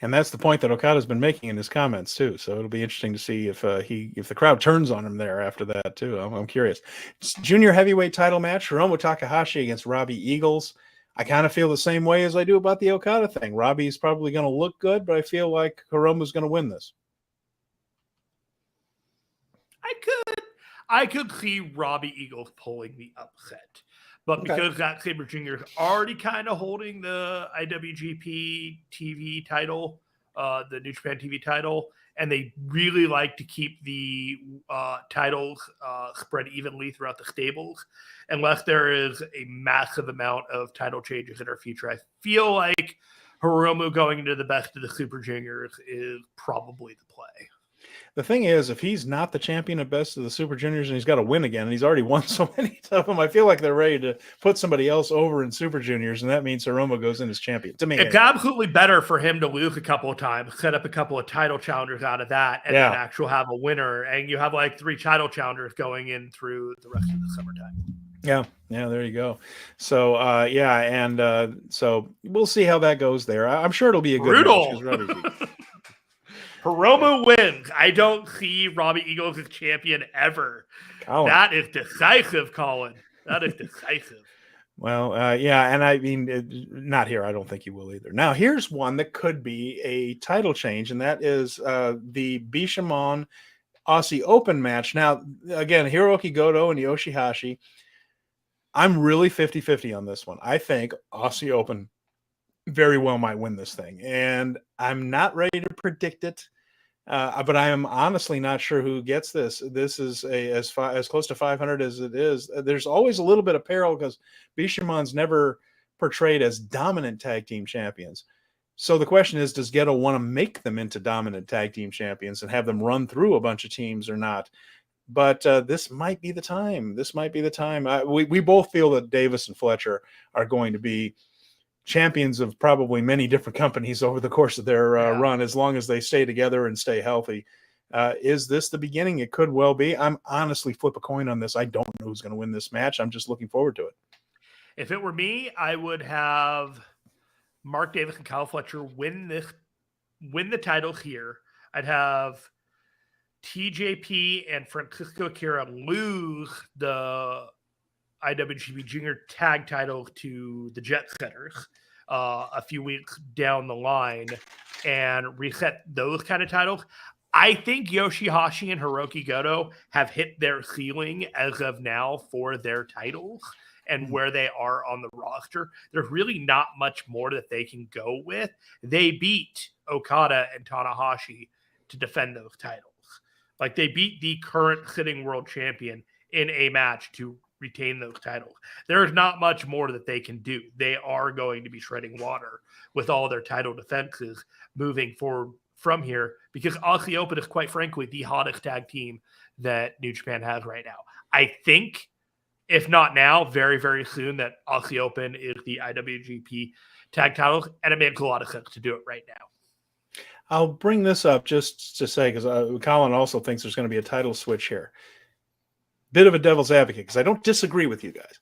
And that's the point that Okada's been making in his comments too. So it'll be interesting to see if the crowd turns on him there after that too. I'm curious. Junior heavyweight title match: Hiromu Takahashi against Robbie Eagles. I kind of feel the same way as I do about the Okada thing. Robbie's probably going to look good, but I feel like Hiromu's going to win this. I could see Robbie Eagles pulling the upset. But because Zack Sabre Jr. is already kind of holding the IWGP TV title, the New Japan TV title, and they really like to keep the titles spread evenly throughout the stables, unless there is a massive amount of title changes in our future, I feel like Hiromu going into the best of the Super Juniors is probably the play. The thing is, if he's not the champion at best of the Super Juniors and he's got to win again, and he's already won so many of them, I feel like they're ready to put somebody else over in Super Juniors, and that means Hiromu goes in as champion. To me, it's absolutely better for him to lose a couple of times, set up a couple of title challengers out of that, and then actually have a winner, and you have like 3 title challengers going in through the rest of the summertime. Yeah, there you go. So, so we'll see how that goes there. I'm sure it'll be a good match. Hiromu wins. I don't see Robbie Eagles as champion ever. Colin. That is decisive, Colin. That is decisive. Well, and I mean, not here. I don't think he will either. Now, here's one that could be a title change, and that is the Bishamon Aussie Open match. Now, again, Hiroki Goto and Yoshihashi. I'm really 50-50 on this one. I think Aussie Open very well might win this thing. And I'm not ready to predict it. But I am honestly not sure who gets this. This is as close to 500 as it is. There's always a little bit of peril because Bishamon's never portrayed as dominant tag team champions. So the question is, does Gedo want to make them into dominant tag team champions and have them run through a bunch of teams or not? But this might be the time. This might be the time. We both feel that Davis and Fletcher are going to be champions of probably many different companies over the course of their run, as long as they stay together and stay healthy. Is this the beginning? It could well be. I'm honestly flip a coin on this. I don't know who's going to win this match. I'm just looking forward to it. If it were me, I would have Mark Davis and Kyle Fletcher win the title here. I'd have TJP and Francisco Akira lose the IWGP Junior Tag title to the Jet Setters a few weeks down the line and reset those kind of titles. I think Yoshihashi and Hiroki Goto have hit their ceiling as of now for their titles and where they are on the roster. There's really not much more that they can go with. They beat Okada and Tanahashi to defend those titles. Like, they beat the current sitting world champion in a match to retain those titles. There's not much more that they can do. They are going to be treading water with all their title defenses moving forward from here, because Aussie Open is, quite frankly, the hottest tag team that New Japan has right now. I think, if not now, very, very soon, that Aussie Open is the IWGP tag titles, and it makes a lot of sense to do it right now. I'll bring this up just to say, because Colin also thinks there's going to be a title switch here. Bit of a devil's advocate, because I don't disagree with you guys.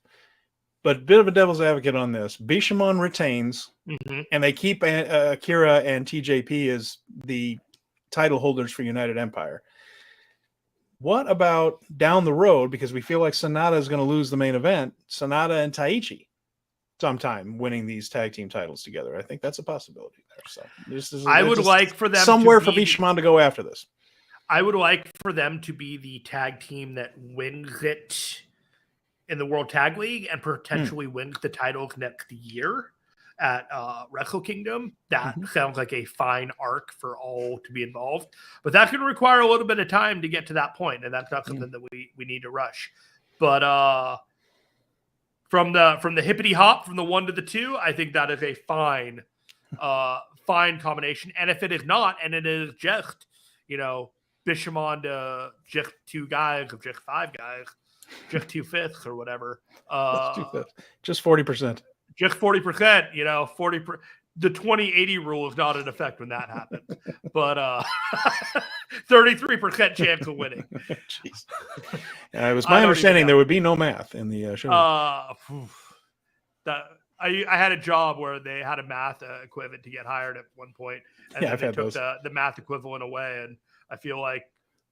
But bit of a devil's advocate on this. Bishamon retains, and they keep Akira and TJP as the title holders for United Empire. What about down the road, because we feel like SANADA is going to lose the main event, SANADA and Taichi sometime winning these tag team titles together? I think that's a possibility there. So I would like for them somewhere for Bishamon to go after this. I would like for them to be the tag team that wins it in the World Tag League and potentially wins the titles next year at Wrestle Kingdom. That sounds like a fine arc for all to be involved. But that's going to require a little bit of time to get to that point, and that's not something that we need to rush. But from the hippity hop, from the 1 to the 2, I think that is a fine combination. And if it is not, and it is just, Bishamon to just 2 guys or just 5 guys, just 2/5 or whatever. Just 40%. Just 40%, 40%. The 20-80 rule is not in effect when that happens. But 33% chance of winning. Jeez. It was my understanding there would be no math in the show. I had a job where they had a math equivalent to get hired at one point, and then they took the math equivalent away, and I feel like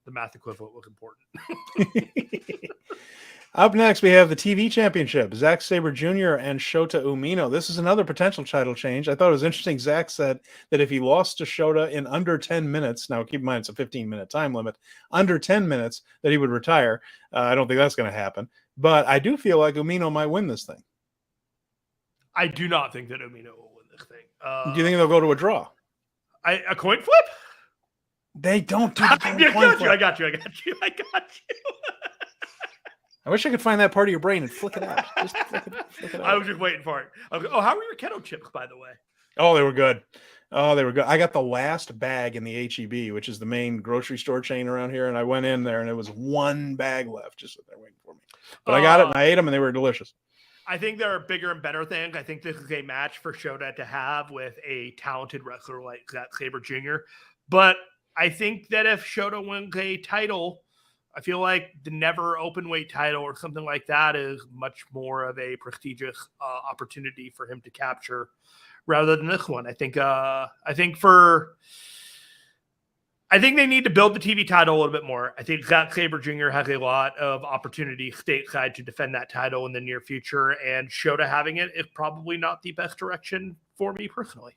the math equivalent was important. Up next, we have the TV Championship. Zack Sabre Jr. and Shota Umino. This is another potential title change. I thought it was interesting. Zack said that if he lost to Shota in under 10 minutes, now keep in mind it's a 15-minute time limit, under 10 minutes, that he would retire. I don't think that's going to happen. But I do feel like Umino might win this thing. I do not think that Umino will win this thing. Do you think they'll go to a draw? A coin flip? They don't do the coin flip. I got you. I wish I could find that part of your brain and flick it out. Just flick it out. I was just waiting for it. How were your keto chips, by the way? Oh, they were good. I got the last bag in the HEB, which is the main grocery store chain around here, and I went in there, and there was 1 bag left just sitting there waiting for me. But I got it, and I ate them, and they were delicious. I think there are bigger and better things. I think this is a match for Shota to have with a talented wrestler like Zack Sabre Jr. But I think that if Shota wins a title, I feel like the never Openweight title or something like that is much more of a prestigious opportunity for him to capture rather than this one. I think they need to build the TV title a little bit more. I think Zack Sabre Jr. has a lot of opportunity stateside to defend that title in the near future, and Shota having it is probably not the best direction for me personally.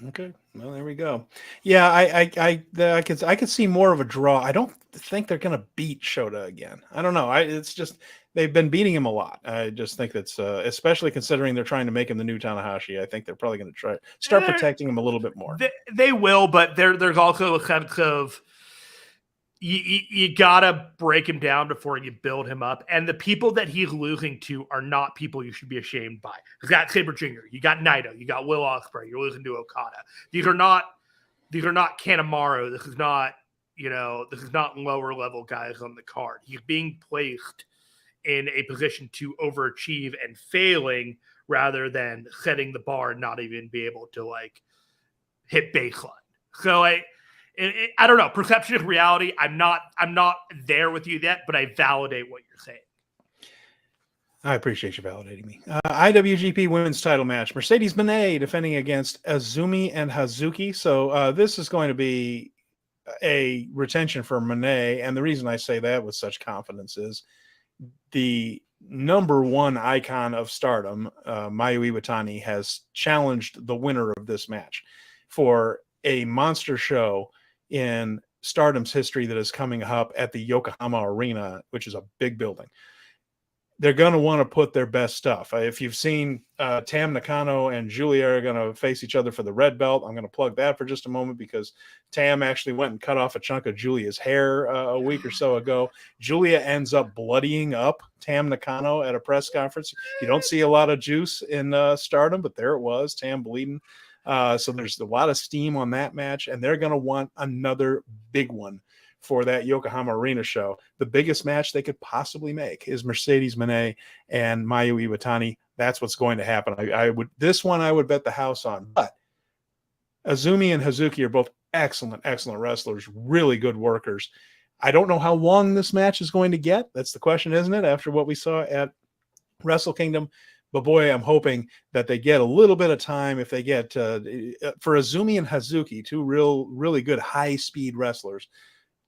Okay, well there we go. Yeah, I could see more of a draw. I don't think they're gonna beat Shota again. I don't know. It's just they've been beating him a lot. I just think that's especially considering they're trying to make him the new Tanahashi. I think they're probably going to try start protecting him a little bit more. They will, but there's also a sense of you gotta break him down before you build him up. And the people that he's losing to are not people you should be ashamed by. Zack Sabre Jr., you got Naito, you got Will Ospreay, you're losing to Okada. These are not Kanemaru. This is not lower level guys on the card. He's being placed in a position to overachieve and failing rather than setting the bar and not even be able to like hit baseline. So I don't know. Perception of reality. I'm not there with you yet, but I validate what you're saying. I appreciate you validating me. IWGP Women's Title match: Mercedes Mone defending against Azumi and Hazuki. So this is going to be a retention for Mone, and the reason I say that with such confidence is the number one icon of Stardom, Mayu Iwatani, has challenged the winner of this match for a monster show in Stardom's history that is coming up at the Yokohama Arena, which is a big building. They're going to want to put their best stuff. If you've seen Tam Nakano and Julia are going to face each other for the red belt, I'm going to plug that for just a moment because Tam actually went and cut off a chunk of Julia's hair a week or so ago. Julia ends up bloodying up Tam Nakano at a press conference. You don't see a lot of juice in Stardom, but there it was, Tam bleeding. So there's a lot of steam on that match, and they're going to want another big one for that Yokohama Arena show. The biggest match they could possibly make is Mercedes Mone and Mayu Iwatani. That's what's going to happen. I would bet the house on. But Azumi and Hazuki are both excellent wrestlers, really good workers. I don't know how long this match is going to get. That's the question, isn't it? After what we saw at Wrestle Kingdom. But boy, I'm hoping that they get a little bit of time if they get for Azumi and Hazuki, two really good high-speed wrestlers.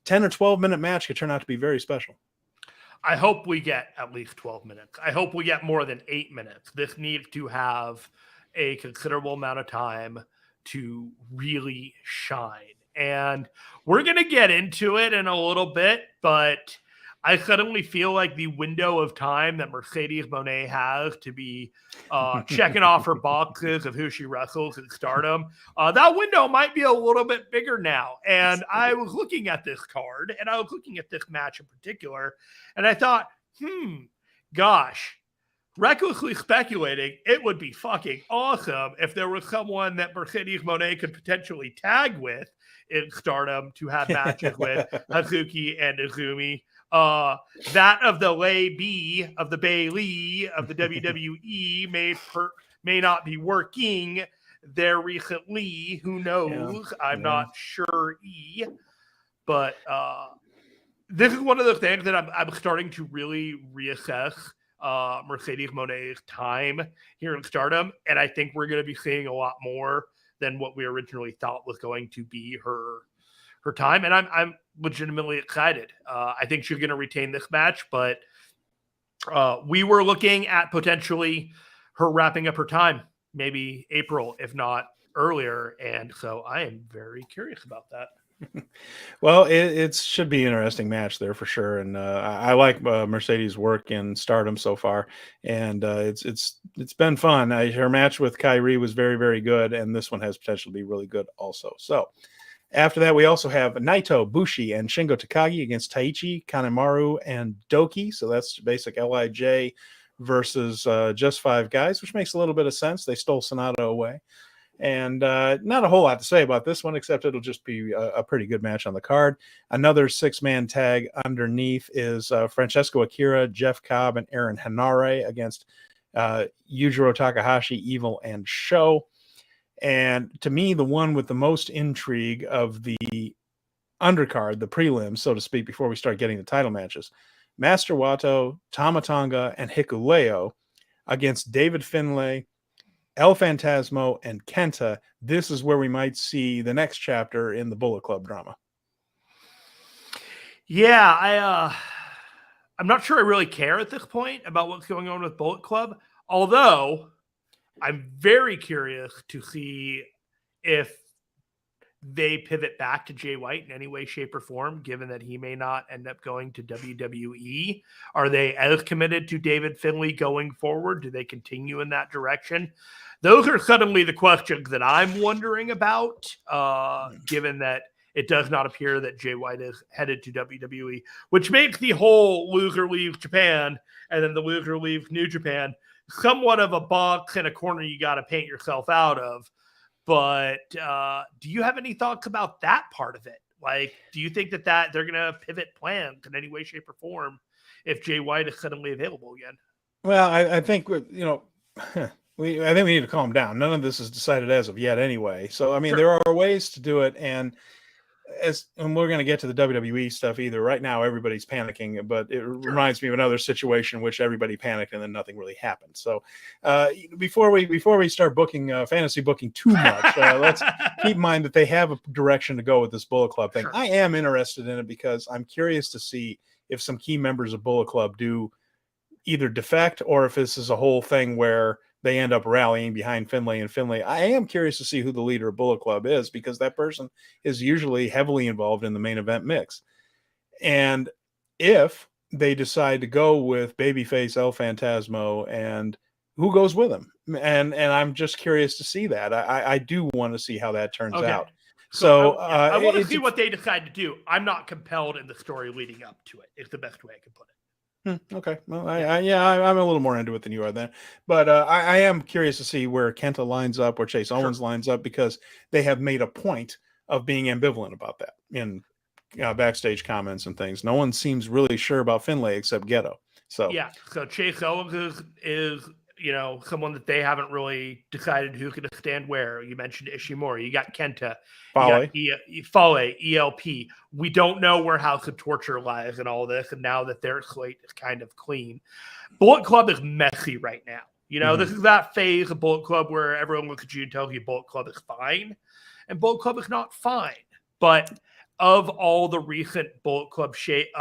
10 or 12-minute match could turn out to be very special. I hope we get at least 12 minutes. I hope we get more than 8 minutes. This needs to have a considerable amount of time to really shine. And we're going to get into it in a little bit, but I suddenly feel like the window of time that Mercedes Mone has to be checking off her boxes of who she wrestles in Stardom, that window might be a little bit bigger now. And I was looking at this card, and I was looking at this match in particular, and I thought, gosh, recklessly speculating, it would be fucking awesome if there was someone that Mercedes Mone could potentially tag with in Stardom to have matches with Hazuki and Azumi. That of the Lay B of the Bailey of the WWE may not be working there recently. Who knows? I'm not sure. But this is one of those things that I'm starting to really reassess Mercedes Mone's time here in Stardom, and I think we're going to be seeing a lot more than what we originally thought was going to be her time, and I'm legitimately excited. I think she's going to retain this match, but we were looking at potentially her wrapping up her time, maybe April, if not earlier, and so I am very curious about that. Well, it should be an interesting match there for sure, and I like Mercedes' work in Stardom so far, and it's been fun. Her match with Kairi was very, very good, and this one has potential to be really good also. So after that, we also have Naito, Bushi, and Shingo Takagi against Taichi, Kanemaru, and Doki. So that's basic LIJ versus just five guys, which makes a little bit of sense. They stole SANADA away. And not a whole lot to say about this one, except it'll just be a pretty good match on the card. Another six-man tag underneath is Francesco Akira, Jeff Cobb, and Aaron Henare against Yujiro Takahashi, Evil, and Sho. And to me, the one with the most intrigue of the undercard, the prelims, so to speak, before we start getting the title matches, Master Wato, Tama Tonga, and Hikuleo against David Finlay, El Phantasmo, and Kenta. This is where we might see the next chapter in the Bullet Club drama. Yeah, I'm not sure I really care at this point about what's going on with Bullet Club, although I'm very curious to see if they pivot back to Jay White in any way, shape, or form, given that he may not end up going to WWE? Are they as committed to David Finlay going forward? Do they continue in that direction? Those are suddenly the questions that I'm wondering about, given that it does not appear that Jay White is headed to WWE, which makes the whole loser leaves Japan and then the loser leaves New Japan somewhat of a box and a corner you got to paint yourself out of. But do you have any thoughts about that part of it? Like, do you think that they're going to pivot plans in any way, shape, or form if Jay White is suddenly available again? Well, I think, I think we need to calm down. None of this is decided as of yet anyway. So, I mean, there are ways to do it. And we're going to get to the WWE stuff either. Right now, everybody's panicking, but it reminds me of another situation in which everybody panicked and then nothing really happened. So before we start booking fantasy booking too much, let's keep in mind that they have a direction to go with this Bullet Club thing. I am interested in it because I'm curious to see if some key members of Bullet Club do either defect or if this is a whole thing where they end up rallying behind Finlay and Finlay. I am curious to see who the leader of Bullet Club is because that person is usually heavily involved in the main event mix. And if they decide to go with babyface El Phantasmo, and who goes with him? And I'm just curious to see that. I do want to see how that turns out. So I want to see what they decide to do. I'm not compelled in the story leading up to it. It's the best way I can put it. Okay. Well, I'm a little more into it than you are then, but I am curious to see where KENTA lines up, where Chase Owens lines up, because they have made a point of being ambivalent about that in backstage comments and things. No one seems really sure about Finlay except Gedo. So Chase Owens is someone that they haven't really decided who's going to stand where. You mentioned Ishimori. You got KENTA. Fale, ELP. We don't know where House of Torture lies in all this, and now that their slate is kind of clean. Bullet Club is messy right now. This is that phase of Bullet Club where everyone looks at you and tells you Bullet Club is fine, and Bullet Club is not fine. But of all the recent Bullet Club shakes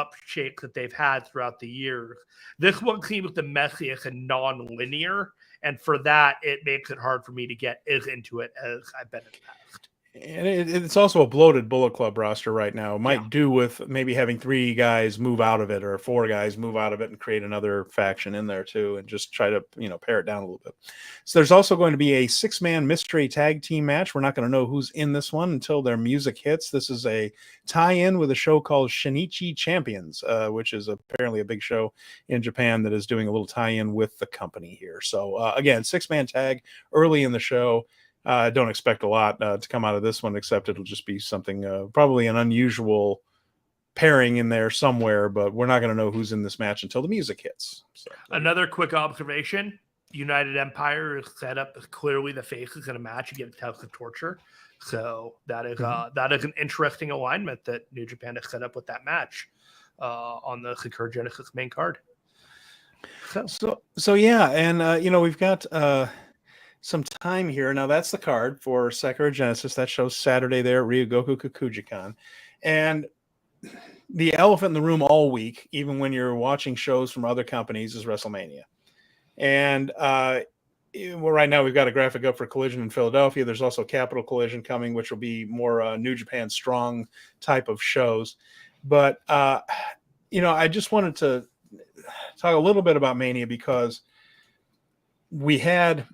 that they've had throughout the years, this one seems the messiest and non-linear. And for that, it makes it hard for me to get as into it as I've been in the past. And it's also a bloated Bullet Club roster right now. It might do with maybe having 3 guys move out of it or 4 guys move out of it and create another faction in there too, and just try to pare it down a little bit. So there's also going to be a 6-man mystery tag team match. We're not going to know who's in this one until their music hits. This is a tie-in with a show called Shinichi Champions, which is apparently a big show in Japan that is doing a little tie-in with the company here. So again, 6-man tag early in the show. I don't expect a lot to come out of this one, except it'll just be something, probably an unusual pairing in there somewhere, but we're not going to know who's in this match until the music hits. So, another quick observation. United Empire is set up as clearly the faces in a match against House of Torture. So that is an interesting alignment that New Japan has set up with that match on the Sakura Genesis main card. So yeah, and we've got some time here. Now that's the card for Sakura Genesis. That shows Saturday there at Ryogoku Kokujikan. And the elephant in the room all week, even when you're watching shows from other companies, is WrestleMania. And right now we've got a graphic up for Collision in Philadelphia. There's also Capital Collision coming, which will be more New Japan Strong type of shows. But, I just wanted to talk a little bit about Mania because we had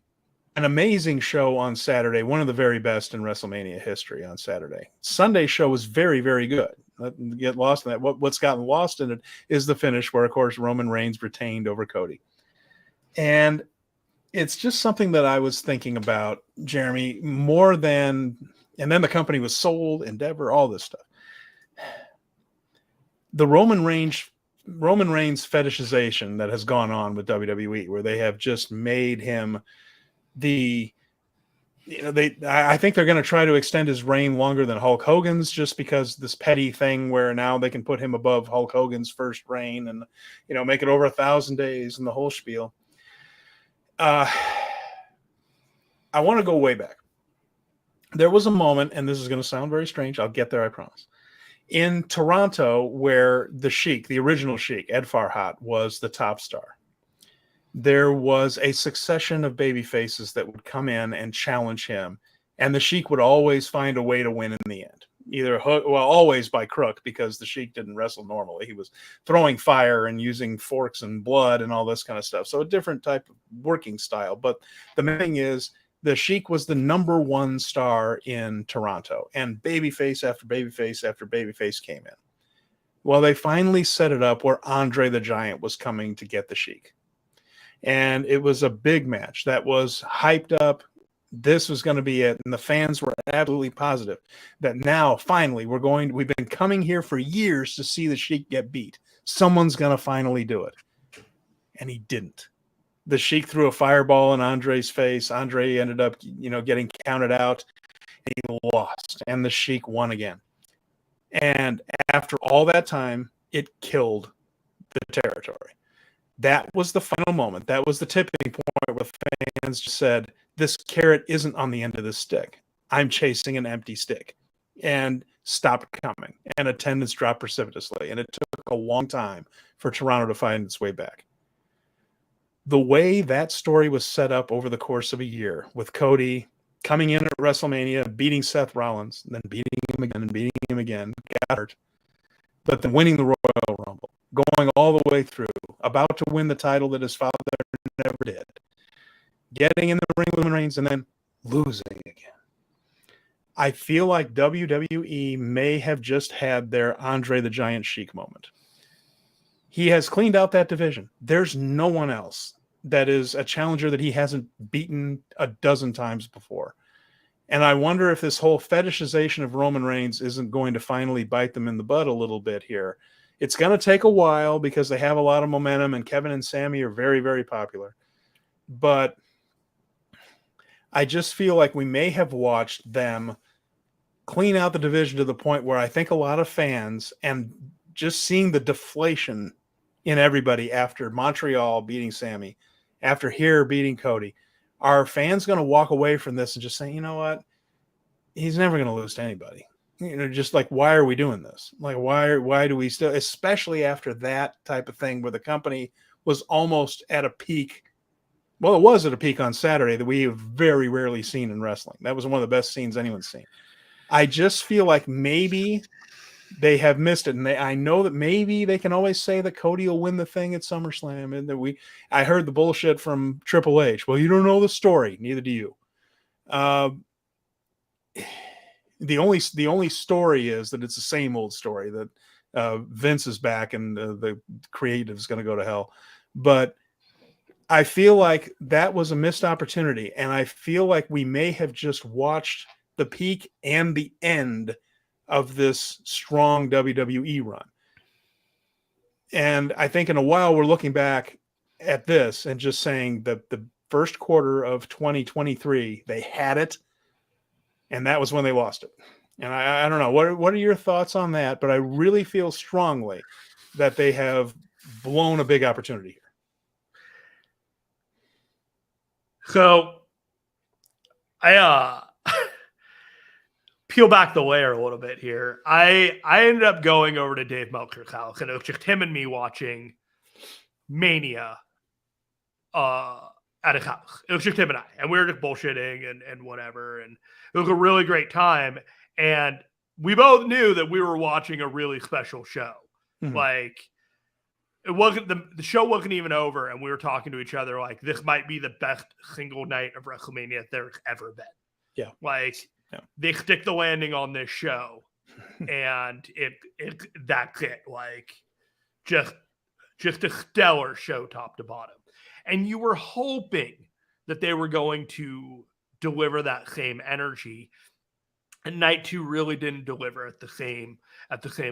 an amazing show on Saturday, one of the very best in WrestleMania history on Saturday. Sunday show was very, very good. Let's get lost in that. What's gotten lost in it is the finish where, of course, Roman Reigns retained over Cody. And it's just something that I was thinking about, Jeremy, more than, and then the company was sold, Endeavor, all this stuff. The Roman Reigns fetishization that has gone on with WWE, where they have just made him I think they're going to try to extend his reign longer than Hulk Hogan's, just because this petty thing where now they can put him above Hulk Hogan's first reign and, make it over 1,000 days and the whole spiel. I want to go way back. There was a moment, and this is going to sound very strange. I'll get there, I promise. In Toronto, where the Sheik, the original Sheik, Ed Farhat, was the top star. There was a succession of baby faces that would come in and challenge him And the Sheik would always find a way to win in the end. Either hook, well, always by crook, because the Sheik didn't wrestle normally. He was throwing fire and using forks and blood and all this kind of stuff. So a different type of working style. But the main thing is, the Sheik was the number one star in Toronto, and babyface after babyface after babyface came in. Well, they finally set it up where Andre the Giant was coming to get the Sheik. And it was a big match that was hyped up. This was going to be it. And the fans were absolutely positive that now, finally, we've been coming here for years to see the Sheik get beat. Someone's going to finally do it. And he didn't. The Sheik threw a fireball in Andre's face. Andre ended up, getting counted out. He lost, and the Sheik won again. And after all that time, it killed the territory. That was the final moment. That was the tipping point where fans just said, this carrot isn't on the end of this stick. I'm chasing an empty stick. And stopped coming. And attendance dropped precipitously. And it took a long time for Toronto to find its way back. The way that story was set up over the course of a year, with Cody coming in at WrestleMania, beating Seth Rollins, then beating him again and beating him again, got hurt, but then winning the Royal Rumble, going all the way through, about to win the title that his father never did, getting in the ring with Roman Reigns, and then losing again. I feel like WWE may have just had their Andre the Giant Sheik moment. He has cleaned out that division. There's no one else that is a challenger that he hasn't beaten a dozen times before. And I wonder if this whole fetishization of Roman Reigns isn't going to finally bite them in the butt a little bit here. It's going to take a while because they have a lot of momentum, and Kevin and Sammy are very, very popular. But I just feel like we may have watched them clean out the division to the point where I think a lot of fans, and just seeing the deflation in everybody after Montreal beating Sammy, after here beating Cody, are fans going to walk away from this and just say, you know what? He's never going to lose to anybody. Just like, why are we doing this? Like, why do we still, especially after that type of thing where the company was almost at a peak. Well, it was at a peak on Saturday that we have very rarely seen in wrestling. That was one of the best scenes anyone's seen. I just feel like maybe they have missed it, and I know that maybe they can always say that Cody will win the thing at SummerSlam, and that I heard the bullshit from Triple H. Well, you don't know the story, neither do you. The only story is that it's the same old story that Vince is back and the creative is going to go to hell. But I feel like that was a missed opportunity, and I feel like we may have just watched the peak and the end of this strong WWE run. And I think in a while we're looking back at this and just saying that the first quarter of 2023, they had it, and that was when they lost it. And I don't know. What are your thoughts on that? But I really feel strongly that they have blown a big opportunity here. So I peel back the layer a little bit here. I ended up going over to Dave Meltzer's house, and it was just him and me watching Mania at his house. It was just him and I, and we were just bullshitting and whatever, and it was a really great time. And we both knew that we were watching a really special show. Mm-hmm. Like, it wasn't the show wasn't even over, and we were talking to each other like, this might be the best single night of WrestleMania there's ever been. Yeah, like. Yeah. They stick the landing on this show, and that's it. Like, just a stellar show, top to bottom. And you were hoping that they were going to deliver that same energy, and night two really didn't deliver at the same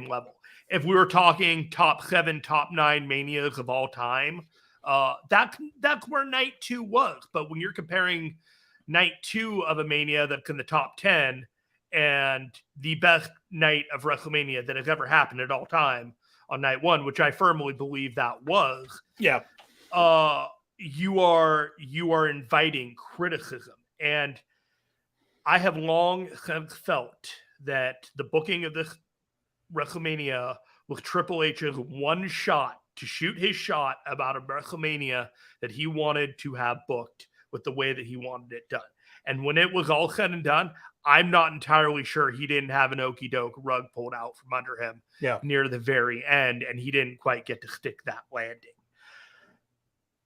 level. If we were talking top 7, top 9 Manias of all time, that's where night two was. But when you're comparing night 2 of a Mania that's in the top 10 and the best night of WrestleMania that has ever happened at all time on night 1, which I firmly believe that was. Yeah. You are inviting criticism. And I have long since felt that the booking of this WrestleMania was Triple H's one shot to shoot his shot about a WrestleMania that he wanted to have booked with the way that he wanted it done. And when it was all said and done, I'm not entirely sure he didn't have an okie doke rug pulled out from under him near the very end, and he didn't quite get to stick that landing.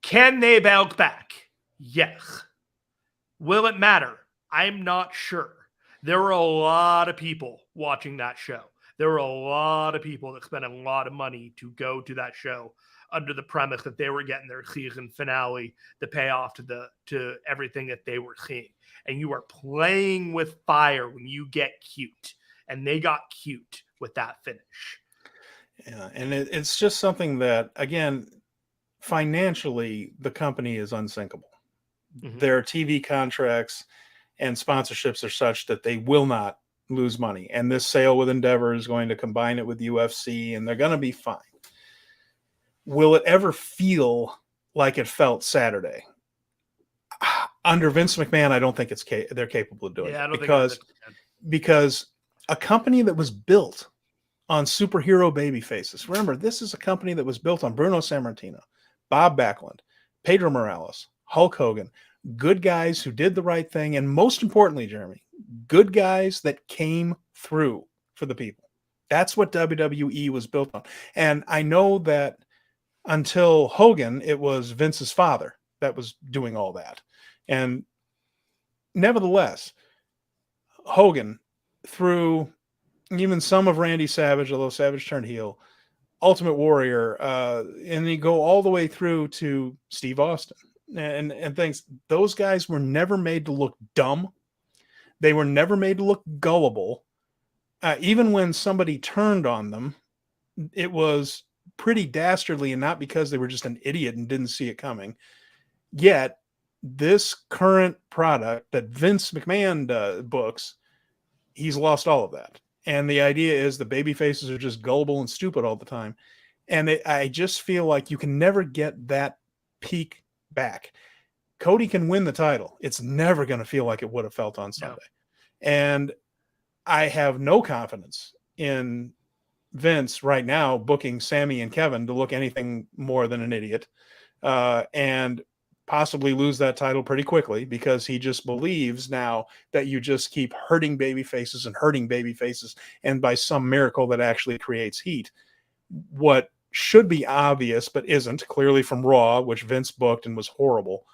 Can they bounce back? Yes. Will it matter? I'm not sure. There were a lot of people watching that show. There were a lot of people that spent a lot of money to go to that show under the premise that they were getting their season finale, the payoff to everything that they were seeing. And you are playing with fire when you get cute. And they got cute with that finish. Yeah, and it's just something that, again, financially, the company is unsinkable. Mm-hmm. Their TV contracts and sponsorships are such that they will not lose money. And this sale with Endeavor is going to combine it with UFC, and they're going to be fine. Will it ever feel like it felt Saturday? Under Vince McMahon, I don't think they're capable of doing it. Because a company that was built on superhero baby faces. Remember, this is a company that was built on Bruno Sammartino, Bob Backlund, Pedro Morales, Hulk Hogan, good guys who did the right thing, and most importantly, Jeremy, good guys that came through for the people. That's what WWE was built on. And I know that until Hogan, it was Vince's father that was doing all that. And nevertheless, Hogan, through even some of Randy Savage, although Savage turned heel, Ultimate Warrior, and you go all the way through to Steve Austin and things. Those guys were never made to look dumb. They were never made to look gullible. Even when somebody turned on them, it was pretty dastardly, and not because they were just an idiot and didn't see it coming. Yet, this current product that Vince McMahon books, he's lost all of that. And the idea is the baby faces are just gullible and stupid all the time. And I just feel like you can never get that peak back. Cody can win the title. It's never going to feel like it would have felt on Sunday. No. And I have no confidence in Vince right now booking Sammy and Kevin to look anything more than an idiot. And possibly lose that title pretty quickly, because he just believes now that you just keep hurting baby faces, and by some miracle that actually creates heat. What should be obvious, but isn't, clearly from Raw, which Vince booked and was horrible,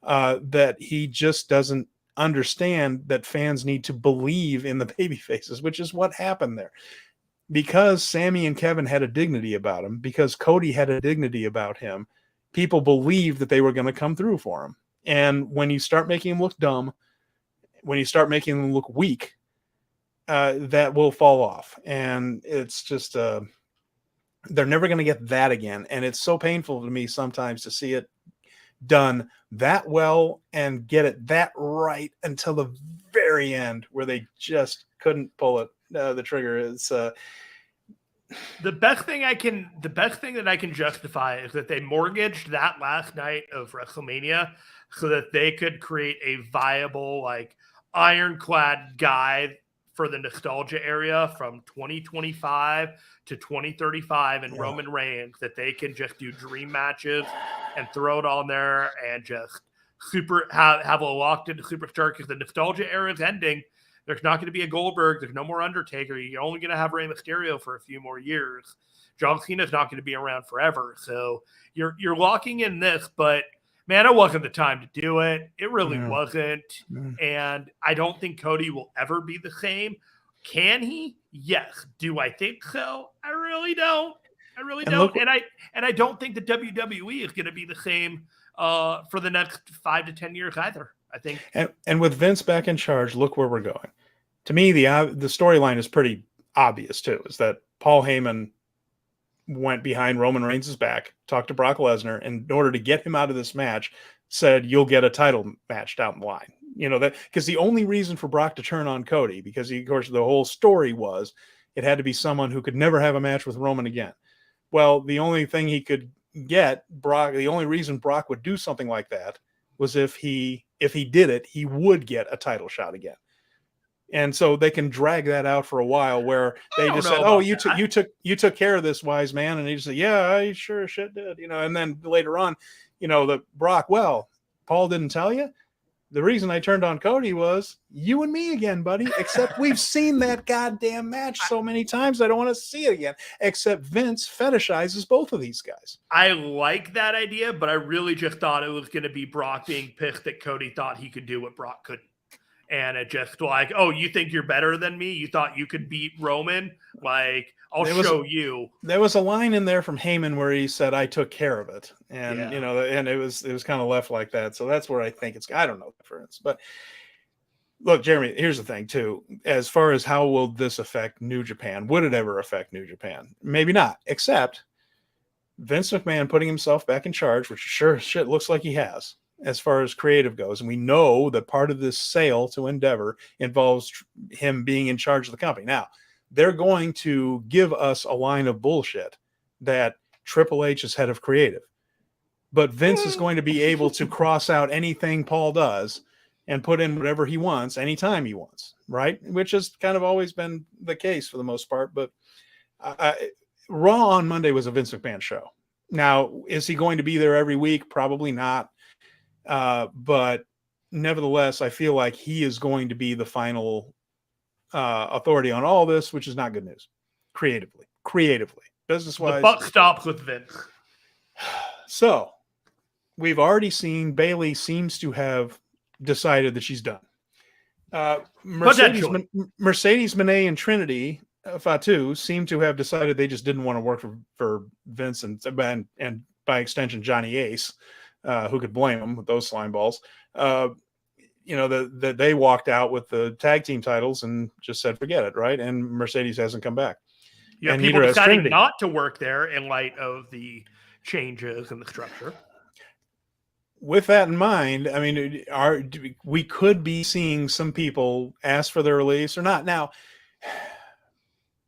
that he just doesn't understand that fans need to believe in the baby faces, which is what happened there. Because Sammy and Kevin had a dignity about him, because Cody had a dignity about him, people believed that they were going to come through for him. And when you start making them look dumb, when you start making them look weak, that will fall off. And it's just, they're never going to get that again. And it's so painful to me sometimes to see it done that well and get it that right until the very end, where they just couldn't pull it, the trigger. Is the best thing that I can justify is that they mortgaged that last night of WrestleMania so that they could create a viable, like, ironclad guide for the nostalgia area from 2025 to 2035 and Roman Reigns, that they can just do dream matches and throw it on there and just have a locked into superstar, because the nostalgia era is ending. There's not going to be a Goldberg. There's no more Undertaker. You're only going to have Rey Mysterio for a few more years. John Cena's not going to be around forever. So you're locking in this, but man, it wasn't the time to do it. It really wasn't. And I don't think Cody will ever be the same. Can he? Yes. Do I think so? I really don't. And I don't think the WWE is going to be the same for the next 5 to 10 years either. I think. And with Vince back in charge, look where we're going. To me, the storyline is pretty obvious too, is that Paul Heyman went behind Roman Reigns' back, talked to Brock Lesnar, and in order to get him out of this match, said, you'll get a title match down the line. You know, that because the only reason for Brock to turn on Cody, because of course the whole story was it had to be someone who could never have a match with Roman again. Well, the only thing he could get Brock, the only reason Brock would do something like that was if he did it, he would get a title shot again. And so they can drag that out for a while, where they just said, "Oh, you took care of this, wise man," and he just said, "Yeah, I sure as shit did," you know. And then later on, you know, the Brock, well, Paul didn't tell you. The reason I turned on Cody was you and me again, buddy. Except we've seen that goddamn match so many times. I don't want to see it again. Except Vince fetishizes both of these guys. I like that idea, but I really just thought it was going to be Brock being pissed that Cody thought he could do what Brock couldn't. And it just like, oh, you think you're better than me? You thought you could beat Roman? Like, I'll show you. There was a line in there from Heyman where he said, "I took care of it," and and it was kind of left like that. So that's where I think it's. I don't know, for instance, but look, Jeremy. Here's the thing, too. As far as how will this affect New Japan? Would it ever affect New Japan? Maybe not. Except Vince McMahon putting himself back in charge, which sure shit looks like he has, as far as creative goes. And we know that part of this sale to Endeavor involves him being in charge of the company. Now, they're going to give us a line of bullshit that Triple H is head of creative. But Vince is going to be able to cross out anything Paul does and put in whatever he wants anytime he wants, right? Which has kind of always been the case for the most part. But Raw on Monday was a Vince McMahon show. Now, is he going to be there every week? Probably not. But nevertheless, I feel like he is going to be the final authority on all this, which is not good news. Creatively, business-wise. The buck stops with Vince. So, we've already seen Bayley seems to have decided that she's done. Mercedes, Moné, and Trinity Fatu seem to have decided they just didn't want to work for Vince and by extension Johnny Ace. Who could blame them with those slime balls? That they walked out with the tag team titles and just said, forget it, right? And Mercedes hasn't come back. Yeah, and people deciding not to work there in light of the changes in the structure. With that in mind, I mean, we could be seeing some people ask for their release or not. Now,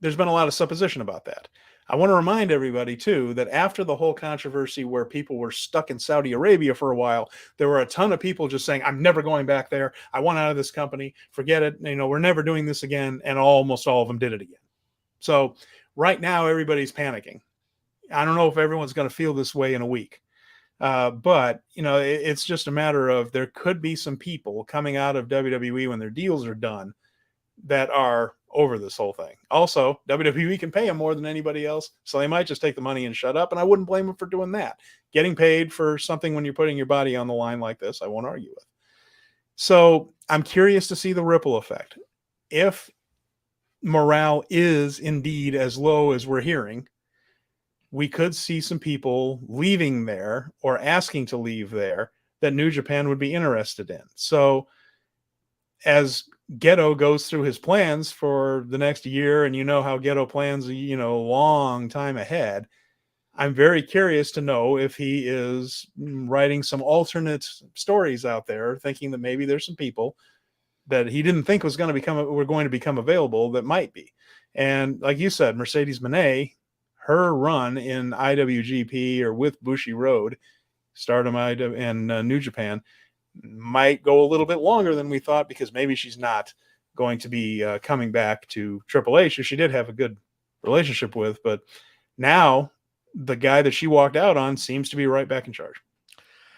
there's been a lot of supposition about that. I want to remind everybody, too, that after the whole controversy where people were stuck in Saudi Arabia for a while, there were a ton of people just saying, I'm never going back there. I want out of this company. Forget it. We're never doing this again. And almost all of them did it again. So right now, everybody's panicking. I don't know if everyone's going to feel this way in a week. But, it's just a matter of there could be some people coming out of WWE when their deals are done that are over this whole thing. Also, WWE can pay them more than anybody else, so they might just take the money and shut up, and I wouldn't blame them for doing that. Getting paid for something when you're putting your body on the line like this, I won't argue with. So I'm curious to see the ripple effect. If morale is indeed as low as we're hearing, we could see some people leaving there or asking to leave there that New Japan would be interested in. So as Gedo goes through his plans for the next year, and how Gedo plans, a long time ahead, I'm very curious to know if he is writing some alternate stories out there, thinking that maybe there's some people that he didn't think were going to become available that might be. And like you said, Mercedes Moné, her run in IWGP or with Bushi Road, Stardom and New Japan, might go a little bit longer than we thought, because maybe she's not going to be coming back to Triple H, who she did have a good relationship with. But now the guy that she walked out on seems to be right back in charge.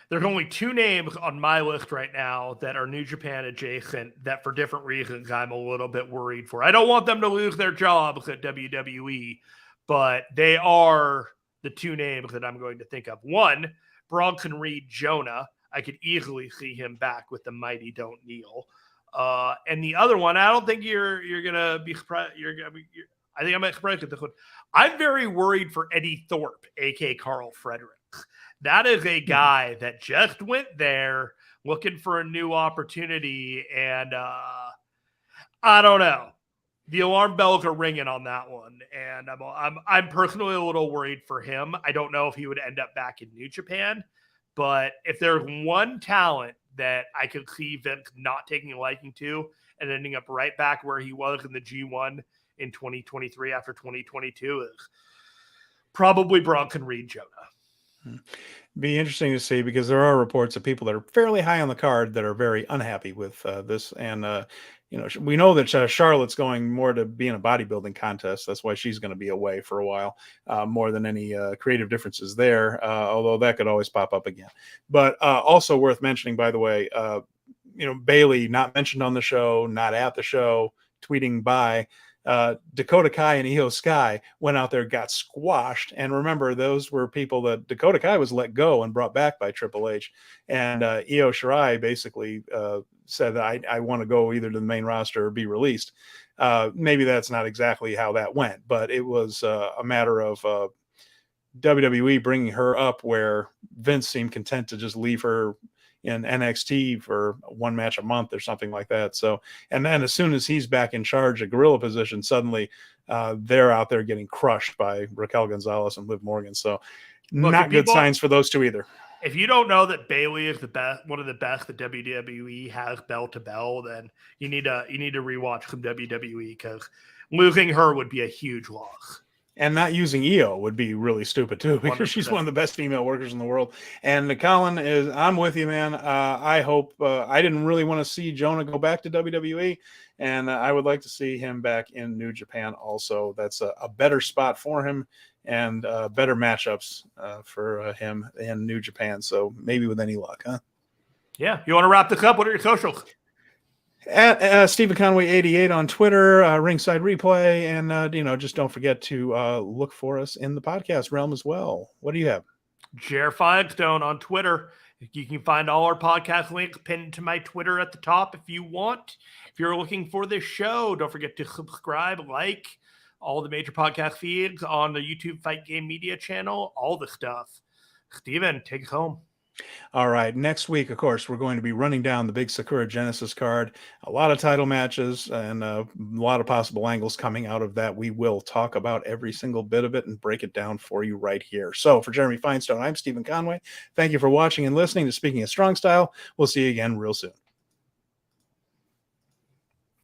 There's only two names on my list right now that are New Japan adjacent that for different reasons I'm a little bit worried for. I don't want them to lose their jobs at WWE, but they are the two names that I'm going to think of. One, Bronson Reed Jonah. I could easily see him back with the mighty Don't Kneel. And the other one, I don't think you're gonna be surprised. I think I'm surprised at this one. I'm very worried for Eddie Thorpe, aka Carl Fredericks. That is a guy that just went there looking for a new opportunity, and I don't know. The alarm bells are ringing on that one, and I'm personally a little worried for him. I don't know if he would end up back in New Japan. But if there's one talent that I could see Vince not taking a liking to and ending up right back where he was in the G1 in 2023 after 2022, is probably Bronson Reed Jonah. Be interesting to see, because there are reports of people that are fairly high on the card that are very unhappy with this. And, we know that Charlotte's going more to be in a bodybuilding contest. That's why she's going to be away for a while, more than any creative differences there, although that could always pop up again. But also worth mentioning, by the way, Bailey not mentioned on the show, not at the show, tweeting by. Dakota Kai and Io Sky went out there, got squashed. And remember, those were people that Dakota Kai was let go and brought back by Triple H. And Io Shirai basically said that I want to go either to the main roster or be released. Maybe that's not exactly how that went, but it was a matter of WWE bringing her up where Vince seemed content to just leave her in NXT for one match a month or something like that. So, and then as soon as he's back in charge of gorilla position, suddenly they're out there getting crushed by Raquel Gonzalez and Liv Morgan. So not good signs for those two either. If you don't know that Bailey is the best, one of the best that WWE has bell to bell, then you need to rewatch some WWE, because losing her would be a huge loss. And not using Io would be really stupid too, because 100%. She's one of the best female workers in the world. And Colin I'm with you, man. I hope I didn't really want to see Jonah go back to WWE, and I would like to see him back in New Japan also. That's a better spot for him, and better matchups for him in New Japan. So maybe with any luck, huh? Yeah. You want to wrap this up? What are your socials? At Steven Conway 88 on Twitter, Ringside Replay, and just don't forget to look for us in the podcast realm as well. What do you have? Jer Finestone on Twitter. You can find all our podcast links pinned to my Twitter at the top if you want. If you're looking for this show, don't forget to subscribe, like all the major podcast feeds on the YouTube Fight Game Media channel, all the stuff. Steven, take us home. All right. Next week, of course, we're going to be running down the big Sakura Genesis card. A lot of title matches and a lot of possible angles coming out of that. We will talk about every single bit of it and break it down for you right here. So for Jeremy Finestone, I'm Steven Conway. Thank you for watching and listening to Speaking of Strong Style. We'll see you again real soon.